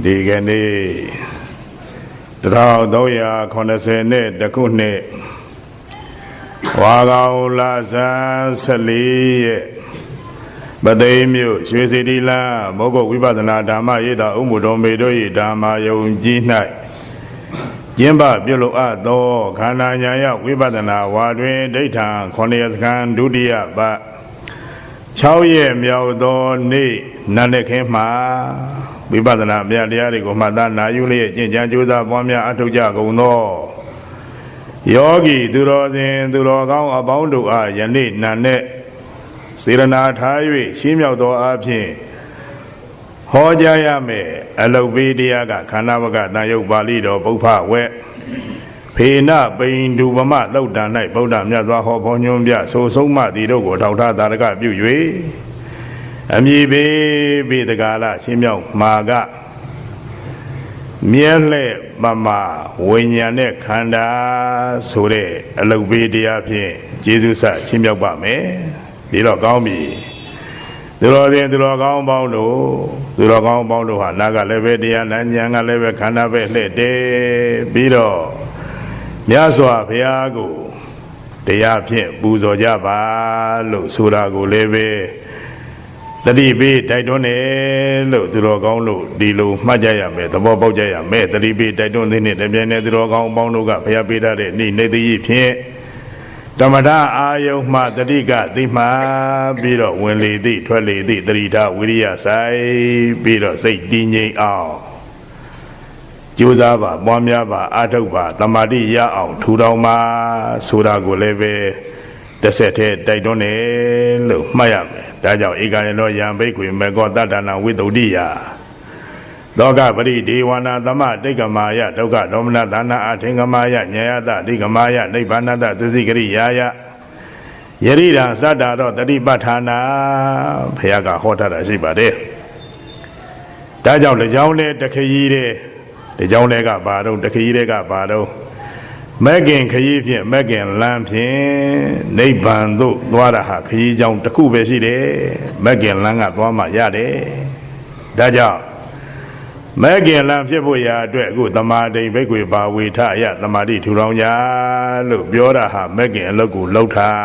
ဒီကနေ့1380နဲ့တခုနှစ်ဝါကောင်လဆန်း14ရက်ပသိမ်မြို့ရွှေစီတီလန်းမုဂ္ဂဝိပဿနာဓမ္မရေးတာဥမှုတော်မေတို့၏ဓမ္မာယုံကြီး၌ကျင်းပပြုလုပ်အပ်သောခန္ဓာဉာဏ်ရဝိပဿနာဝါတွင်ဒိဋ္ဌံ9ရက်စခန်းဒုတိယပတ်6ရက်မြောက်သောနေ့နန္ဒခင်းမှာဝိပဿနာမြတ်တရားတွေကိုမှတ်သားနာယူလျက်ကျင့်ကြံကြိုးစားပွားများအထောက်ကြကုန်သောယောဂီသူတော်စင်သူတော်ကောင်းအပေါင်းတို့အားယနေ့နန္ဒစေရနာထား၍ရှင်းမြောက်သောအဖြစ်ဟောကြားရမယ်အလုတ်ပေးတရားကခန္ဓာဝကတန်ရုပ်ပါဠိတော်ပုပ္ဖဝဲဖေနပိန်ဒုပမသုတ်တန်၌ဗုဒ္ဓမြတ်စွာဟောဖော်ညွှန်းပြဆိုဆုံးမသည်တို့ကိုထောက်ထားသာရကပြု၍အမည်ပေးပေတကာလရှင်းမြောက်မှာကမြဲလှဲ့ပမာဝိညာဉ်နဲ့ခန္ဓာဆိုတဲ့အလုတ်ပေးတရားဖြင့်ကျေးဇူးဆက်ရှင်းမြောက်ပါမယ်ဒီတော့ကောင်းပြီသူတော်စင်သူတော်ကောင်းပေါင်းတို့သူတော်ကောင်းပေါင်းတို့ဟာနာကလည်းပဲတရားနာဉာဏ်ကလည်းပဲခန္ဓာပဲလှဲ့တယ်ပြီးတော့မြတ်စွာဘုရားကိုတရားဖြင့်ပူဇော်ကြပါလို့ဆိုတာကိုလည်းပဲတတိပိတိုက်တွန်းတယ်လို့သူတော်ကောင်းတို့ဒီလိုမှတ်ကြရမယ်သဘောပေါက်ကြရမယ်တတိပိတိုက်တွန်းတဲ့နေ့တပြည့်နဲ့သူတော်ကောင်းပေါင်းတို့ကဘုရားပေးထားတဲ့နေ့နေသိဖြင့်ဓမ္မတာအာယုံမှတတိကသိမှပြီးတော့ဝင်လေသည်ထွက်လေသည်တတိထဝိရိယဆိုင်ပြီးတော့စိတ်တည်ငြိမ်အောင်ကြိုးစားပါပွားများပါအာထုတ်ပါတမာတိရအောင်ထူထောင်ပါဆိုတာကိုလည်းပဲတစ်ဆက်တည်းတိုက်တွန်းတယ်လို့မှတ်ရမယ်ဒါကြောင့်ဧကယနောယံဘိက္ခွေမေကောတတ္တနာဝိသုဒ္ဓိယသောကပရိဒေဝနာသမတိက္ကမာယဒုက္ခဒေါမနသနာအထင်္ဂမာယညယတတိက္ကမာယနိဗ္ဗာနတသစ္စည်းကရိယာယယရိဒံသတ္တာတော့တတိပဋ္ဌာနာဘုရားကဟောထားတာရှိပါတယ်ဒါကြောင့်တကြောင်လေတခရီးတဲ့တကြောင်လေကဘာတော့တခရီးတဲ့ကဘာတော့မဂ္ဂင်ခရီးဖြင့်မဂ္ဂင်လမ်းဖြင့်နိဗ္ဗာန်သို့သွားတာဟာခရီးကြောင်းတစ်ခုပဲရှိတယ်မဂ္ဂင်လမ်းကသွားမှရတယ်ဒါကြောင့်မဂ္ဂင်လမ်းဖြစ်ဖို့ရာအတွက်အခုသမာဓိဘိက္ခွေပါဝေထယသမာဓိထူထောင်ကြလို့ပြောတာဟာမဂ္ဂင်အလုပ်ကိုလှုပ်ထား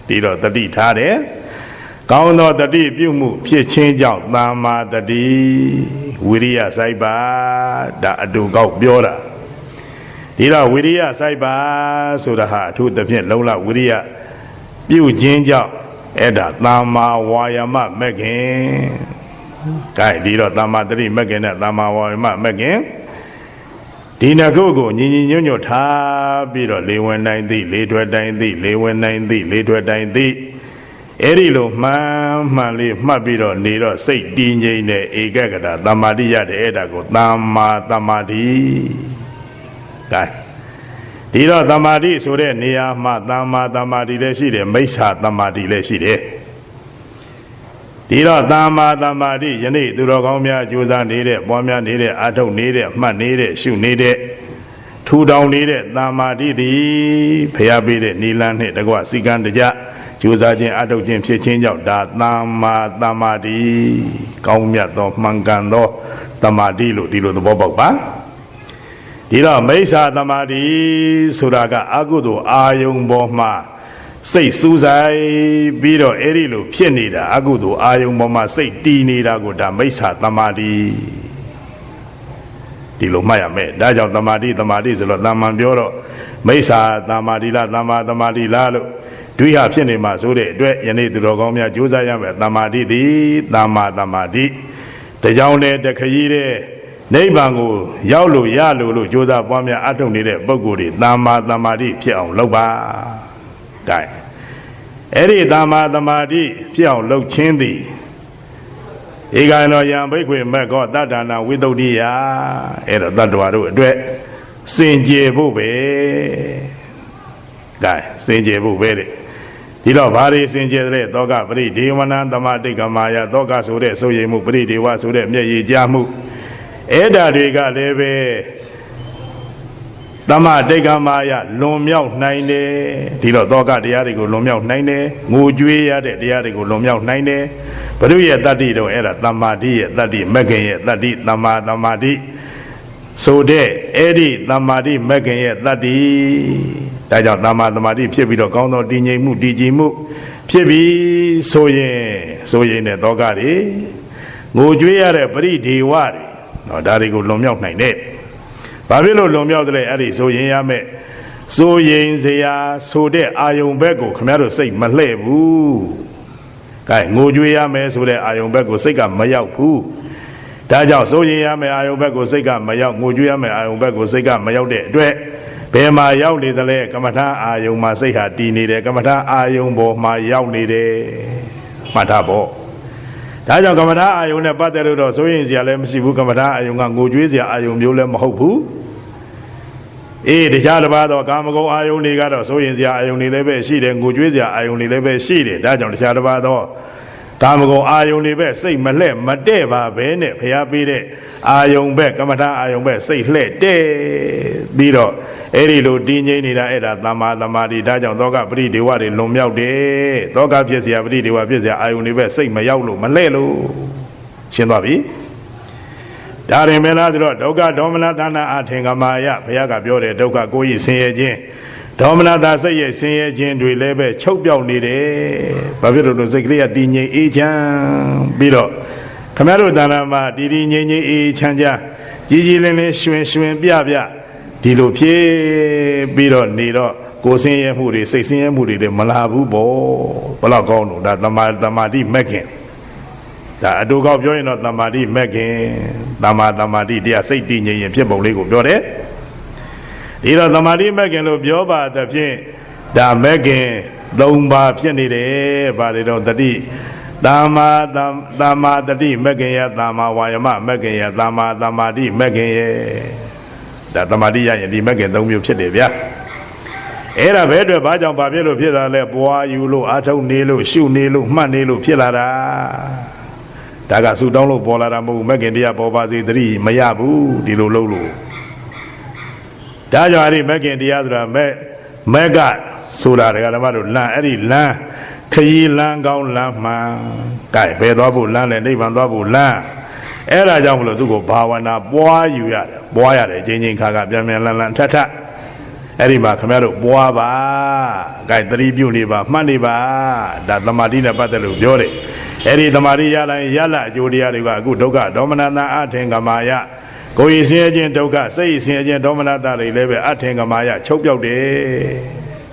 ဒီတော့တတိထားတယ်ကောင်းသောတတိပြုမှုဖြစ်ခြင်းကြောင့်သမ္မာတတိဝိရိယစိုက်ပါဒါအတူကောက်ပြောတာဒီတော့ဝိရိယစိုက်ပါဆိုတာဟာအထူးသဖြင့်လုံလဝိရိယပြုခြင်းကြောင့်အဲ့ဒါသမ္မာဝါယာမမဂ္ဂင်ကဲဒီတော့သမ္မာတတိမဂ္ဂင်နဲ့သမ္မာဝါယာမမဂ္ဂင်ဒီနှစ်ခုကိုညီညီညွတ်ညွတ်ထားပြီးတော့လေဝင်တိုင်းသိလေထွက်တိုင်းသိလေဝင်တိုင်းသိလေထွက်တိုင်းသိအဲ့ဒီလိုမှန်လေးမှတ်ပြီးတော့နေတော့စိတ်တည်ငြိမ်တဲ့ဧကဂတသမ္မာတိရတယ်အဲ့ဒါကိုသမ္မာသမာဓိကဲဒီတော့သမာဓိဆိုတဲ့နေရာမှာသမ္မာသမာဓိလည်းရှိတယ်မိစ္ဆာသမာဓိလည်းရှိတယ်ဒီတော့သမ္မာသမာဓိယနေ့သူတော်ကောင်းများကြိုးစားနေတဲ့ပွားများနေတဲ့အာထုတ်နေတဲ့မှတ်နေတဲ့ရှုနေတဲ့ထူထောင်နေတဲ့သမ္မာဓိသည်ဖျားပေးတဲ့နိလန်းနဲ့တကွစီကံတကြကြိုးစားခြင်းအာထုတ်ခြင်းဖြစ်ခြင်းကြောင့်ဒါသမ္မာသမာဓိကောင်းမြတ်သောမှန်ကန်သောသမာဓိလို့ဒီလိုသဘောပေါက်ပါဒီတော့မိစ္ဆာသမာဓိဆိုတာကအကုသိုလ်အာယုံပေါ်မှာစိတ်စူးစိုက်ပြီးတော့အဲ့ဒီလိုဖြစ်နေတာအကုသိုလ်အာယုံပေါ်မှာစိတ်တည်နေတာကိုဒါမိစ္ဆာသမာဓိဒီလိုမှတ်ရမယ်ဒါကြောင့်သမာဓိဆိုတော့တာမန်ပြောတော့မိစ္ဆာသမာဓိလားသမ္မာသမာဓိလားလို့ဒွိဟဖြစ်နေမှာဆိုတဲ့အတွက်ယနေ့သူတော်ကောင်းများကြိုးစားရမယ်သမာဓိသည်သမ္မာသမာဓိတကြောင်နဲ့တခရီးတဲ့နိဗ္ဗာန်ကိုရောက်လို့ရလို့ကြိုးစားပွားများအထုတ်နေတဲ့ပုဂ္ဂိုလ်တွေသမ္မာသမာဓိဖြစ်အောင်လုပ်ပါကဲအဲ့ဒီသမ္မာသမာဓိဖြစ်အောင်လုပ်ခြင်းသည်ဧကံတော်ယံဘိက္ခွေမက္ခောတတ္တနာဝိသုဒ္ဓိယအဲ့တော့တတ္တဝါတို့အတွက်စင်ကြယ်ဖို့ပဲကဲစင်ကြယ်ဖို့ပဲတဲ့ဒီတော့ဘာတွေစင်ကြယ်တဲ့သောကပရိဒေဝနာသမတိက္ကမာယသောကဆိုတဲ့စိုးရိမ်မှုပရိဒေဝဆိုတဲ့မျက်ရည်ကြားမှုအဲ့ဓာတွေကလည်းပဲသမတိက္ကမာယလွန်မြောက်နိုင်တယ်ဒီတော့သောကတရားတွေကိုလွန်မြောက်နိုင်တယ်ငိုကြွေးရတဲ့တရားတွေကိုလွန်မြောက်နိုင်တယ် ဘုရုရဲ့တတ္တိတော့အဲ့ဒါသမ္မာတိရဲ့တတ္တိမဂ္ဂင်ရဲ့တတ္တိသမ္မာသမ္မာတိဆိုတဲ့အဲ့ဒီသမ္မာတိမဂ္ဂင်ရဲ့တတ္တိဒါကြောင့်သမ္မာသမ္မာတိဖြစ်ပြီးတော့ကောင်းသောတည်ငြိမ်မှုတည်ကြည်မှုဖြစ်ပြီးဆိုရင်တဲ့သောကတွေငိုကြွေးရတဲ့ပရိဒေဝတွေနော်ဒါတွေကိုလွန်မြောက်နိုင်တဲ့ဘာဖြစ်လို့လွန်မြောက်တဲ့အဲ့ဒီဆိုရင်ရမယ်ဆိုရင်စရာဆိုတဲ့အာယုံဘက်ကိုခမရတို့စိတ်မလှဲ့ဘူးကဲငိုကြွေးရမယ်ဆိုတဲ့အာယုံဘက်ကိုစိတ်ကမရောက်ဘူးဒါကြောင့်ဆိုရင်ရမယ်အာယုံဘက်ကိုစိတ်ကမရောက်ငိုကြွေးရမယ်အာယုံဘက်ကိုစိတ်ကမရောက်တဲ့အတွက်ဘယ်မှာရောက်နေသလဲကမ္မထာအာယုံမှာစိတ်ဟာတည်နေတယ်ကမ္မထာအာယုံပေါ်မှာရောက်နေတယ်မှတ်ထားဖို့ဒါကြောင့်ကမ္မထာအာယုံနဲ့ပတ်သက်လို့တော့ဆိုရင်စရာလည်းမရှိဘူးကမ္မထာအာယုံကငိုကြွေးစရာအာယုံမျိုးလည်းမဟုတ်ဘူးအေးတရားတစ်ပါးတော့ကာမဂုဏ်အာယုန်တွေကတော့ဆိုရင်စရာအာယုန်တွေလည်းပဲရှိတယ်ငိုကြွေးစရာအာယုန်တွေလည်းပဲရှိတယ်ဒါကြောင့်တရားတစ်ပါးတော့ကာမဂုဏ်အာယုန်တွေပဲစိတ်မလှဲ့မတဲ့ပါပဲနဲ့ဘုရားပေးတဲ့အာယုန်ပဲကမ္မထာအာယုန်ပဲစိတ်လှဲ့တဲ့ပြီးတော့အဲ့ဒီလိုတည်ငြိမ်နေတာအဲ့ဒါသမ္မာသမာဓိဒါကြောင့်သောကပရိဒေဝတွေလွန်မြောက်တယ်သောကဖြစ်စရာပရိဒေဝဖြစ်စရာအာယုန်တွေပဲစိတ်မရောက်လို့မလှဲ့လို့ရှင်းသွားပြီဒါရင်မလားဆိုတော့ဒုက္ခဒေါမနသနာအထင်ကမာယဘုရားကပြောတယ်ဒုက္ခကိုယ်ကြီးဆင်းရဲခြင်းဒေါမနသာစိတ်ရဲ့ဆင်းရဲခြင်းတွေလည်းပဲချုပ်ပြောက်နေတယ်ဘာဖြစ်လို့လဲစိတ်ကလေးကတည်ငြိမ်အေးချမ်းပြီးတော့ခမရတို့တဏ္ဍာမှာတည်ငြိမ်အေးချမ်းချမ်းကြီးကြီးလင်းလင်းရွှင်ပြဒီလိုဖြစ်ပြီးတော့နေတော့ကိုယ်ဆင်းရဲမှုတွေစိတ်ဆင်းရဲမှုတွေလည်းမလာဘူးပေါ့ဘလောက်ကောင်းလို့ဒါသမာဓိမက်ခင်ဒါအတူကောက်ပြောရင်တော့သမာဓိမက်ခင်သမာဓိတရားစိတ်တည်ငြိမ်ရင်ဖြစ်ပုံလေးကိုပြောတယ်ဒီတော့သမာဓိမက်ခင်လို့ပြောပါသဖြင့်ဒါမက်ခင်၃ပါးဖြစ်နေတယ်ဗါတွေတော့တတိသမ္မာတတိမက်ခင်ယသမ္မာဝါယမမက်ခင်ယသမ္မာဓိမက်ခင်ယဒါသမာဓိရရင်ဒီမက်ခင်၃မျိုးဖြစ်တယ်ဗျာအဲ့ဒါဘယ်အတွက်ဘာကြောင့်ဘာဖြစ်လို့ဖြစ်တာလဲပွားယူလို့အာထုတ်နေလို့ရှုနေလို့မှတ်နေလို့ဖြစ်လာတာဒါကဆူတောင်းလို့ပေါ်လာတာမဟုတ်ဘူးမက်ခင်တရားပေါ်ပါစေတတိမရဘူးဒီလိုလုပ်လို့ဒါကြောင့်အဲ့ဒီမက်ခင်တရားဆိုတာမက်ကဆိုတာဓမ္မတို့လမ်းအဲ့ဒီလမ်းခရီးလမ်းကောင်းလမ်းမှန်ကဲဘယ်သွားဖို့လမ်းလဲနိဗ္ဗာန်သွားဖို့လမ်းအဲ့ဒါကြောင့်မလို့သူကိုဘာဝနာပွားယူရတယ်ပွားရတယ်ချင်းခါပြန်လန်ထထအဲ့ဒီမှာခင်ဗျားတို့ပွားပါကဲသတိပြုနေပါမှတ်နေပါဒါသမာဓိနဲ့ပတ်သက်လို့ပြောတယ်အဲ့ဒီသမာဓိရလိုက်ရလအကျိုးတရားတွေကအခုဒုက္ခဒေါမနတအထင်ကမာယကိုယ်ရည်ဆင်းရဲခြင်းဒုက္ခစိတ်ဆင်းရဲခြင်းဒေါမနတတွေလည်းပဲအထင်ကမာယချုပ်ပြောက်တယ်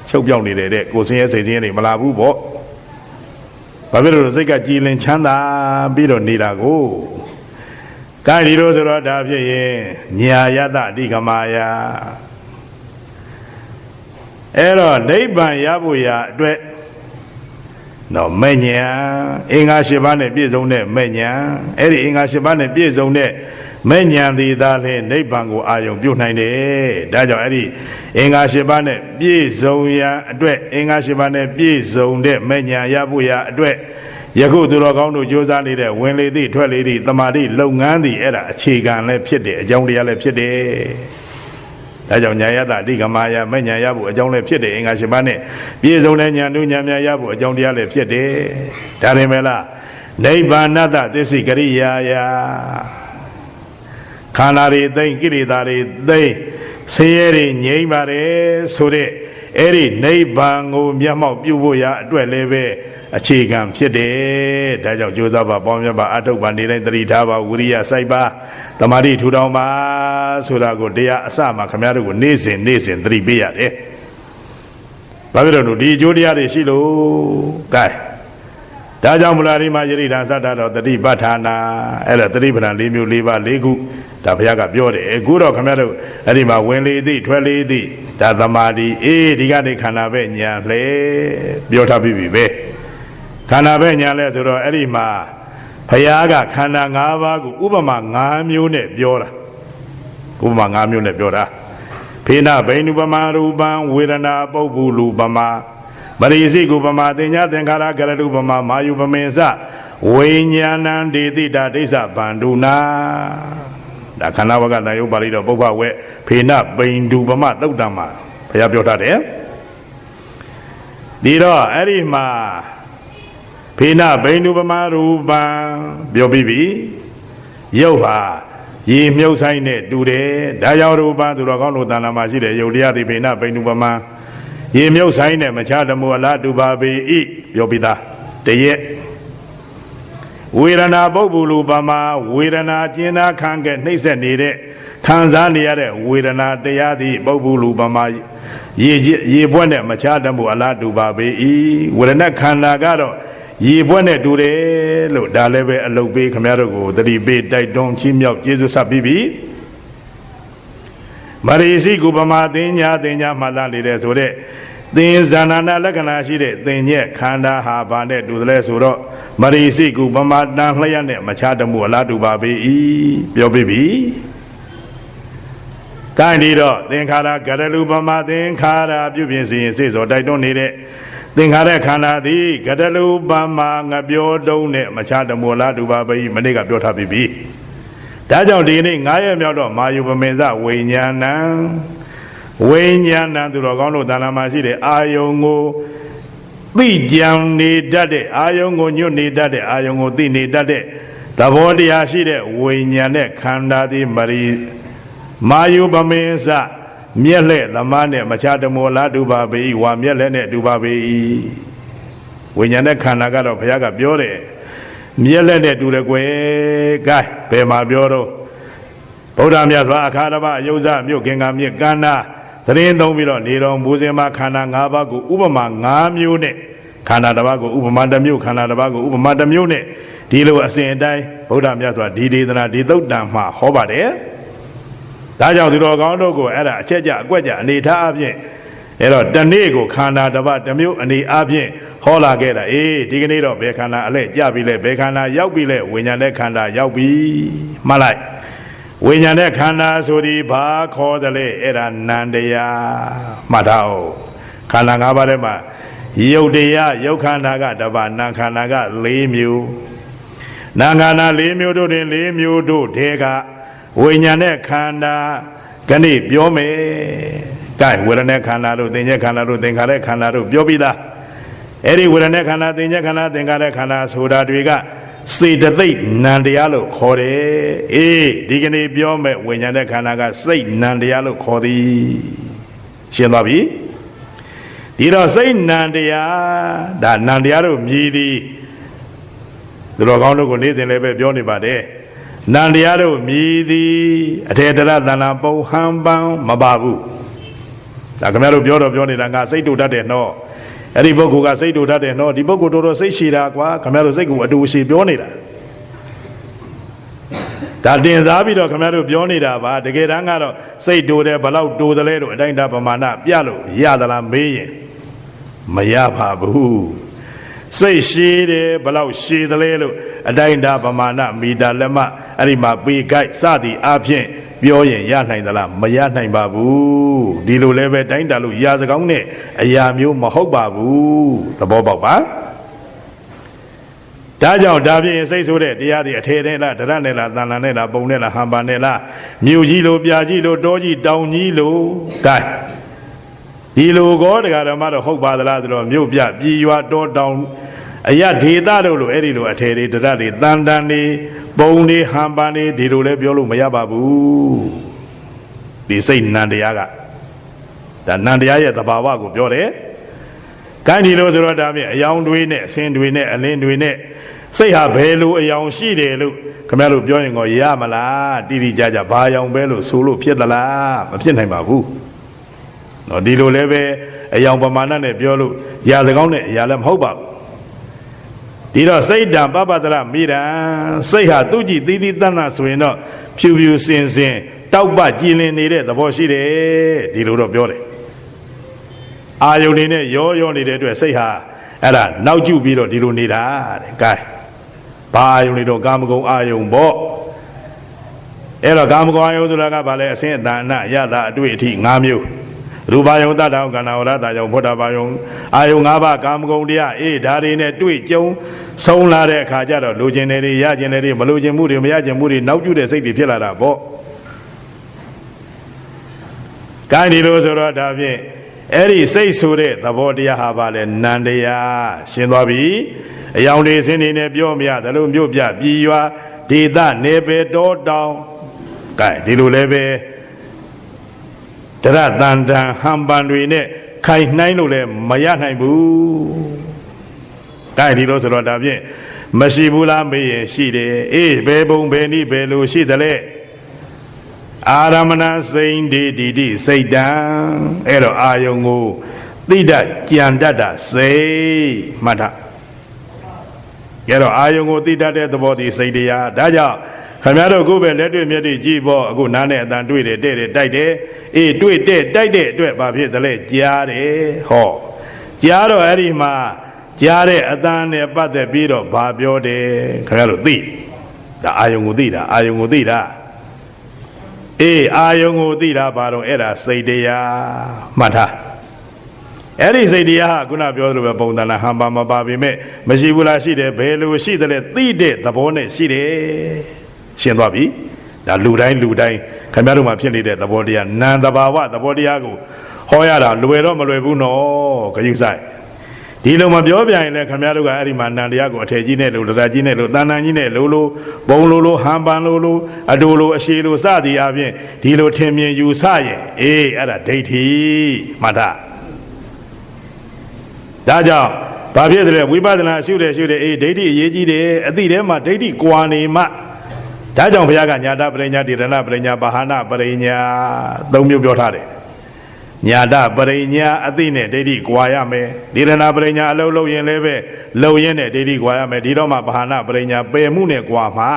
ချုပ်ပြောက်နေတယ်တဲ့ကိုယ်ဆင်းရဲစိတ်ဆင်းရဲတွေမလာဘူးပေါ့ဘာဖြစ်လို့စိတ်ကကြည်လင်ချမ်းသာပြီးတော့နေတာကိုကာဒီလိုဆိုတော့ဒါဖြစ်ရင်ညာယတအဓိကမာယအဲ့တော့နိဗ္ဗာန်ရဖို့ရာအတွက်တော့မဲ့ညာအင်္ဂါ၈ပါးနဲ့ပြည့်စုံတဲ့မဲ့ညာအဲ့ဒီအင်္ဂါ၈ပါးနဲ့ပြည့်စုံတဲ့မဲ့ညာသည်သာလေနိဗ္ဗာန်ကိုအာရုံပြုနိုင်တယ်ဒါကြောင့်အဲ့ဒီအင်္ဂါ၈ပါးနဲ့ပြည့်စုံရာအတွက်အင်္ဂါ၈ပါးနဲ့ပြည့်စုံတဲ့မဲ့ညာရဖို့ရာအတွက်ယခုသူတော်ကောင်းတို့ကြိုးစားနေတဲ့ဝင်လေသည့်ထွက်လေသည့်တမာတိလုပ်ငန်းသည်အဲ့ဒါအခြေခံလည်းဖြစ်တယ်အကြောင်းတရားလည်းဖြစ်တယ်ဒါကြောင့်ညာယတအဓိကမာယမဲ့ညာရဖို့အကြောင်းလည်းဖြစ်တယ်အင်္ဂါ၈ပါးနဲ့ပြည့်စုံတဲ့ညာတို့ညာများရဖို့အကြောင်းတရားလည်းဖြစ်တယ်ဒါရင်ပဲလားနိဗ္ဗာနတသစ္စိကရိယာယခန္ဓာတွေသိမ့်ကိရိတာတွေသိမ့်ဆင်းရဲတွေငြိမ့်ပါတယ်ဆိုတဲ့အဲ့ဒီနိဗ္ဗာန်ကိုမျက်မှောက်ပြုဖို့ရာအတွက်လည်းပဲအခြေခံဖြစ်တယ်ဒါကြောင့်ကြိုးစားပါပေါင်းမြတ်ပါအထုပ်ပါနေတိုင်းသတိထားပါဝိရိယစိုက်ပါသမာဓိထူထောင်ပါဆိုတာကိုတရားအစမှခင်ဗျားတို့ကိုနေ့စဉ်သတိပေးရတယ်ဘာဖြစ်လို့ဒီအကျိုးတရားတွေရှိလို့ကဲဒါကြောင့်မလားဒီမှာယရိဓာသတ္တတော့တတိပဋ္ဌာနာအဲ့ဒါတတိပဋ္ဌာန်၄မျိုး၄ပါး၄ခုဒါဘုရားကပြောတယ်အခုတော့ခင်ဗျားတို့အဲ့ဒီမှာဝင်လေသည်ထွက်လေသည်ဒါသမာဓိဒီကနေခန္ဓာပဲညာလဲပြောထားပြီပဲခန္ဓာပဲညာလဲဆိုတော့အဲ့ဒီမှာဘုရားကခန္ဓာ၅ပါးကိုဥပမာ၅မျိုးနဲ့ပြောတာဥပမာ၅မျိုးနဲ့ပြောတာဖေနဘိန္ဓုပမာရူပံဝေဒနာပုပ္ပုလူပမာမရိစိကုပမာတင်ညာသင်္ခါရကရတုပမာမာယုပမေသဝိညာဏံဒေတိတာဒိဋ္ဌဗန္ဓုနာဒါခန္ဓာဝကတန်ယုပါဠိတော်ပုပ္ပဝဲဖေနဘိန္ဓုပမသုတ်တံမှာဘုရားပြောထားတယ်ဒီတော့အဲ့ဒီမှာဘ ဖေနဘိန္ဒုပမာရူပံပြောပြီးပြီရုပ်ဟာရေမြုပ်ဆိုင်နဲ့တူတယ်ဒါကြောင့်ရူပံသူတော်ကောင်းတို့တဏ္ဍာမှာရှိတဲ့ယုတ်တရားသည်ဖေနဘိန္ဒုပမာရေမြုပ်ဆိုင်နဲ့မခြားတမှုအလားတူပါပေ၏ပြောပြီးသားတရက်ဝေဒနာပုဂ္ဂိုလ်လူပမာဝေဒနာကျင်နာခံကနှိမ့်ဆက်နေတဲ့ခံစားနေရတဲ့ဝေဒနာတရားသည်ပုဂ္ဂိုလ်လူပမာရေပွက်နဲ့မခြားတမှုအလားတူပါပေ၏ဝေဒနာခန္ဓာကတော့ရေပွက်နဲ့တူတယ်လို့ဒါလည်းပဲအလုတ်ပေးခမရတို့ကိုသတိပေးတိုက်တွန်းချင်းမြောက်ကျေးဇူးဆက်ပြီးပြီမရိစီကုပမာသင်ညာမှတ်သားလေတဲ့ဆိုတဲ့သင်္ဇာနာနာလက္ခဏာရှိတဲ့သင်ညက်ခန္ဓာဟာဘာနဲ့တူတယ်လဲဆိုတော့မရိစိကုပမာတန်လျက်နဲ့မခြားတမှုအလားတူပါပေ၏ပြောပြီးပြီ။ကိုင်းဒီတော့သင်္ခါရဂရလူပမာသင်္ခါရပြုပြင်စီရင်စေစောတိုက်တွန်းနေတဲ့သင်္ခါရခန္ဓာသည်ဂရလူပမာငပြောတုံးနဲ့မခြားတမှုအလားတူပါပေ၏မနေ့ကပြောထားပြီးပြီ။ဒါကြောင့်ဒီနေ့9ရက်မြောက်တော့မာယုပမေသဝိညာဏံဝိညာဏသူတော်ကောင်းတို့တဏ္ဍာမှာရှိတဲ့အာယုံကိုသိကြံနေတတ်တဲ့အာယုံကိုညွတ်နေတတ်တဲ့အာယုံကိုသိနေတတ်တဲ့သဘောတရားရှိတဲ့ဝိညာဉ်နဲ့ခန္ဓာသည်မာယုပမေသမျက်လက်သမားနဲ့မခြားတမောလားတူပါပေ၏ဝါမျက်လက်နဲ့တူပါပေ၏ဝိညာဉ်နဲ့ခန္ဓာကတော့ဘုရားကပြောတယ်မျက်လက်နဲ့တူတယ်ကွယ်ကဲဘယ်မှာပြောတော့ဗုဒ္ဓမြတ်စွာအခါရပအယုဇ္ဇမြို့ကင်္ဂမြစ်ကန္နာသတင်းသုံးပြီးတော့နေတော်မူစဉ်မှာခန္ဓာ၅ပါးကိုဥပမာ၅မျိုးနဲ့ခန္ဓာတစ်ပါးကိုဥပမာတစ်မျိုးခန္ဓာတစ်ပါးကိုဥပမာတစ်မျိုးနဲ့ဒီလိုအစဉ်အတိုင်းဗုဒ္ဓမြတ်စွာဒီဒေသနာဒီသုတ်တံမှာဟောပါတယ်ဒါကြောင့်ဒီတော်ကောင်းတို့ကိုအဲ့ဒါအချက်ကြအကွက်ကြအနေထားအပြင်အဲ့တော့တနေ့ကိုခန္ဓာတစ်ပါးတစ်မျိုးအနေအပြင်ဟောလာခဲ့တာဒီကနေ့တော့ဘယ်ခန္ဓာအလဲကြပြီလဲဘယ်ခန္ဓာရောက်ပြီလဲဝိညာဉ်နဲ့ခန္ဓာရောက်ပြီမှတ်လိုက်ဝိညာဉ်နဲ့ခန္ဓာဆိုဒီဘာခေါ်တယ်လဲအဲ့ဒါနန္တရားမှတ်ထားအောင်ခန္ဓာ၅ပါးထဲမှာယုတ်တရားယုတ်ခန္ဓာကတစ်ပါးနာခန္ဓာက၄မျိုးနာခန္ဓာ၄မျိုးတို့တွင်၄မျိုးတို့ထဲကဝိညာဉ်နဲ့ခန္ဓာကနေ့ပြောမယ်ကဲဝေဒနာခန္ဓာတို့သင်္ညေခန္ဓာတို့သင်္ခါရခန္ဓာတို့ပြောပြီးသားအဲ့ဒီဝေဒနာခန္ဓာသင်္ညေခန္ဓာသင်္ခါရခန္ဓာဆိုတာတွေကစေတသိက်နံတရားလို့ခေါ်တယ်ဒီကနေ့ပြောမဲ့ဝိညာဉ်နဲ့ခန္ဓာကစိတ်နံတရားလို့ခေါ်သည်ရှင်းသွားပြီဒီတော့စိတ်နံတရားဒါနံတရားတို့မြည်သည်သူတော်ကောင်းတို့ကိုနေ့စဉ်လည်းပဲပြောနေပါတယ်နံတရားတို့မြည်သည်အထေတရသန္တာပုံဟံပံမပါဘူးဒါခင်ဗျားတို့ပြောတော့ပြောနေတာငါစိတ်တူတတ်တယ်နော်အဲ့ဒီပုဂ္ဂိုလ်ကစိတ်တူတတ်တယ်နော်ဒီပုဂ္ဂိုလ်တော်စိတ်ရှည်တာကွာခင်ဗျားတို့စိတ်ကိုအတူရှည်ပြောနေတာဒါတင်စားပြီးတော့ခင်ဗျားတို့ပြောနေတာပါတကယ်တမ်းကတော့စိတ်တူတယ်ဘလောက်တူတယ်လဲလို့အတိုင်းတာပမာဏပြလို့ရသလားမေးရင်မရပါဘူးစိတ်ရှည်တယ်ဘလောက်ရှည်တယ်လဲလို့အတိုင်းတာပမာဏမီတာလက်မအဲ့ဒီမှာပေကိုက်စသည်အဖြစ်ပြောရင်ရနိုင်သလားမရနိုင်ပါဘူးဒီလိုလည်းပဲတိုင်းတာလို့ရာစကောင်းနဲ့အရာမျိုးမဟုတ်ပါဘူးသဘောပေါက်ပါဒါကြောင့်ဒါဖြင့်စိတ်ဆိုတဲ့တရားတွေအထေနဲ့လားဒရနဲ့လားတန်လန်နဲ့လားပုံနဲ့လားဟန်ပါနဲ့လားမြို့ကြီးလို့ပြာကြီးလို့တောကြီးတောင်ကြီးလို့ကဲဒီလိုကောတရားဓမ္မတော့ဟုတ်ပါသလားဆိုတော့မြို့ပြပြည်ရွာတောတောင်အရာဒေသတို့လို့အဲ့ဒီလိုအထေတွေဒရတွေတန်တန်တွေပုံတွေဟန်ပါတွေဒီလိုလည်းပြောလို့မရပါဘူးဒီစိတ်နံတရားကဒါနံတရားရဲ့သဘာဝကိုပြောတယ်ကိုင်းဒီလိုဆိုတော့ဒါဖြင့်အယောင်တွေနဲ့အစင်တွေနဲ့အလင်းတွေနဲ့စိတ်ဟာဘယ်လိုအယောင်ရှိတယ်လို့ခင်ဗျားတို့ပြောရင်ကောရမလားတိတိကျကျဘာအယောင်ပဲလို့ဆိုလို့ဖြစ်သလားမဖြစ်နိုင်ပါဘူးနော်ဒီလိုလည်းပဲအယောင်ပမာဏနဲ့ပြောလို့ရာစကောင်းနဲ့အရာလည်းမဟုတ်ပါဘူးဒီတော့စိတ်တံပပတရမိရံစိတ်ဟာသူကြည့်သီးသီးတန်းတန်းဆိုရင်တော့ဖြူဖြူစင်စင်တောက်ပကြည်လင်နေတဲ့သဘောရှိတယ်ဒီလိုတော့ပြောတယ်အာယုန်နေနဲ့ရောနေတဲ့အတွက်စိတ်ဟာအဲ့ဒါနောက်ကျပြီးတော့ဒီလိုနေတာတဲ့ကဲဘာအာယုန်နေတော့ကာမဂုဏ်အာယုန်ပေါ့အဲ့တော့ကာမဂုဏ်အာယုန်ဆိုတာကဘာလဲအစင်းအတန်အနရတာအတွေ့အထိ၅မျိုးရူပယုံတတောင်ကန္နာဝရတာယုံဘုဒ္ဓဘာယုံအာယုံ၅ပါးကာမဂုဏ်တရားဒါတွေနဲ့တွေ့ကြုံဆုံးလာတဲ့အခါကျတော့လိုချင်တယ်တွေရချင်တယ်တွေမလိုချင်မှုတွေမရချင်မှုတွေနောက်ကျတဲ့စိတ်တွေဖြစ်လာတာပေါ့ကိုင်းဒီလိုဆိုတော့ဒါဖြင့်အဲ့ဒီစိတ်ဆိုတဲ့သဘောတရားဟာပါလေနန္တရားရှင်းသွားပြီ အယောင်တွေစင်းနေနဲ့ပြောမရသလိုမြို့ပြပြည်ရွာဒေသနေပယ်တောတောင်ကဲဒီလိုလည်းပဲတရတန်တန်ဟံပန်တွေနဲ့ခိုင်နှိုင်းလို့လည်းမရနိုင်ဘူးကဲဒီလိုဆိုတော့ဒါဖြင့်မရှိဘူးလားမေးရင်ရှိတယ်အေးဘယ်ဘုံဘယ်နည်းဘယ်လိုရှိသလဲအာရမဏစိန်ဒီတိစိတ်တံအဲ့တော့အာယုံကိုသိတတ်ကြံတတ်တာစိတ်မှတ်တာအဲ့တော့အာယုံကိုသိတတ်တဲ့သဘောဒီစိတ်တရားဒါကြောင့်ခင်ဗျားတို့ကိုယ်ပဲလက်တွေ့မျက်တိကြည့်ဖို့အခုနားနဲ့အတန်တွေ့တယ်တဲ့တယ်တိုက်တယ်အေးတွေ့တဲ့တိုက်တဲ့အတွက်ဘာဖြစ်သလဲကြားတယ်ဟောကြားတော့အဲ့ဒီမှာကြားတဲ့အတန်နဲ့ပတ်သက်ပြီးတော့ဘာပြောတယ်ခင်ဗျားတို့သိဒါအာယုံကိုသိတာအာယုံကိုသိတာအေးအာယုံကိုသိတာဘာတော့အဲ့ဒါစိတ်တရားမှတ်ထားအဲ့ဒီစိတ်တရားဟာခုနပြောသလိုပဲပုံသဏ္ဍာန်ဟန်ပါမပါပေမဲ့မရှိဘူးလားရှိတယ်ဘယ်လိုရှိတယ်လဲသိတဲ့သဘောနဲ့ရှိတယ်ရှင်းသွားပြီဒါလူတိုင်းခင်ဗျားတို့မှာဖြစ်နေတဲ့သဘောတရားနံသဘာဝသဘောတရားကိုဟောရတာလွယ်တော့မလွယ်ဘူးနော်ခရုစိုက်ဒီလိုမပြောပြရင်လည်းခင်ဗျားတို့ကအဲ့ဒီမှာနံတရားကိုအထည်ကြီးနဲ့လို့တရားကြီးနဲ့လို့တဏ္ဍာကြီးနဲ့လို့ဘုံလို့ဟန်ပန်လို့အတူလို့အရှိလို့စသည်အပြင်ဒီလိုထင်မြင်ယူဆရင်အေးအဲ့ဒါဒိဋ္ဌိမှတ်တာဒါကြောင့်ဘာဖြစ်တယ်လဲဝိပဿနာရှုတယ်အေးဒိဋ္ဌိအရေးကြီးတယ်အတိထဲမှာဒိဋ္ဌိကွာနေမှဒါကြောင့်ဘုရားကညာတပရိညာတိရဏပရိညာပါဟနာပရိညာသုံးမျိုးပြောထားတယ်ညာတပရိညာအသိနဲ့ဒိဋ္ဌိကွာရမယ်ဒီရဏပရိညာအလုံးလုံးရင်လည်းပဲလုံရင်နဲ့ဒိဋ္ဌိကွာရမယ်ဒီတော့မှပါဟနာပရိညာပယ်မှုနဲ့ကွာမှာ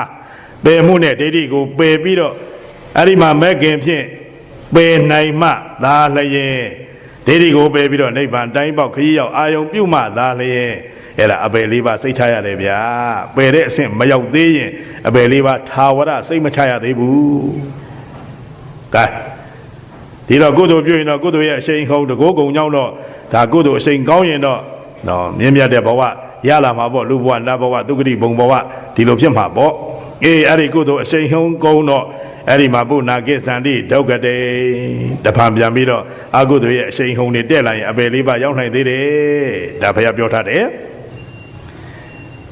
ပယ်မှုနဲ့ဒိဋ္ဌိကိုပယ်ပြီးတော့အဲ့ဒီမှာမဲ့ခင်ဖြင့်ပယ်နိုင်မှသာလျင်ဒိဋ္ဌိကိုပယ်ပြီးတော့နိဗ္ဗာန်တိုင်းပေါက်ခရီးရောက်အာယုံပြုမှသာလျင်အဲ့ဒါအပယ်လေးပါစိတ်ချရတယ်ဗျာပယ်တဲ့အဆင့်မရောက်သေးရင်အပယ်လေးပါထာဝရစိတ်မချရသေးဘူးကဲဒီတော့ကုသိုလ်ပြုရင်တော့ကုသိုလ်ရဲ့အရှိန်ဟုန်တကိုးကုံကြောင့်တော့ဒါကုသိုလ်အရှိန်ကောင်းရင်တော့မြင့်မြတ်တဲ့ဘဝရလာမှာပေါ့လူဘဝနတ်ဘဝသုဂတိဘုံဘဝဒီလိုဖြစ်မှာပေါ့အေးအဲ့ဒီကုသိုလ်အရှိန်ဟုန်ကောင်းတော့အဲ့ဒီမှာပုနာကိသန္တိဒုက္ကတေတဖန်ပြန်ပြီးတော့အကုသိုလ်ရဲ့အရှိန်ဟုန်တွေတက်လာရင်အပယ်လေးပါရောက်နိုင်သေးတယ်ဒါဘုရားပြောထားတယ်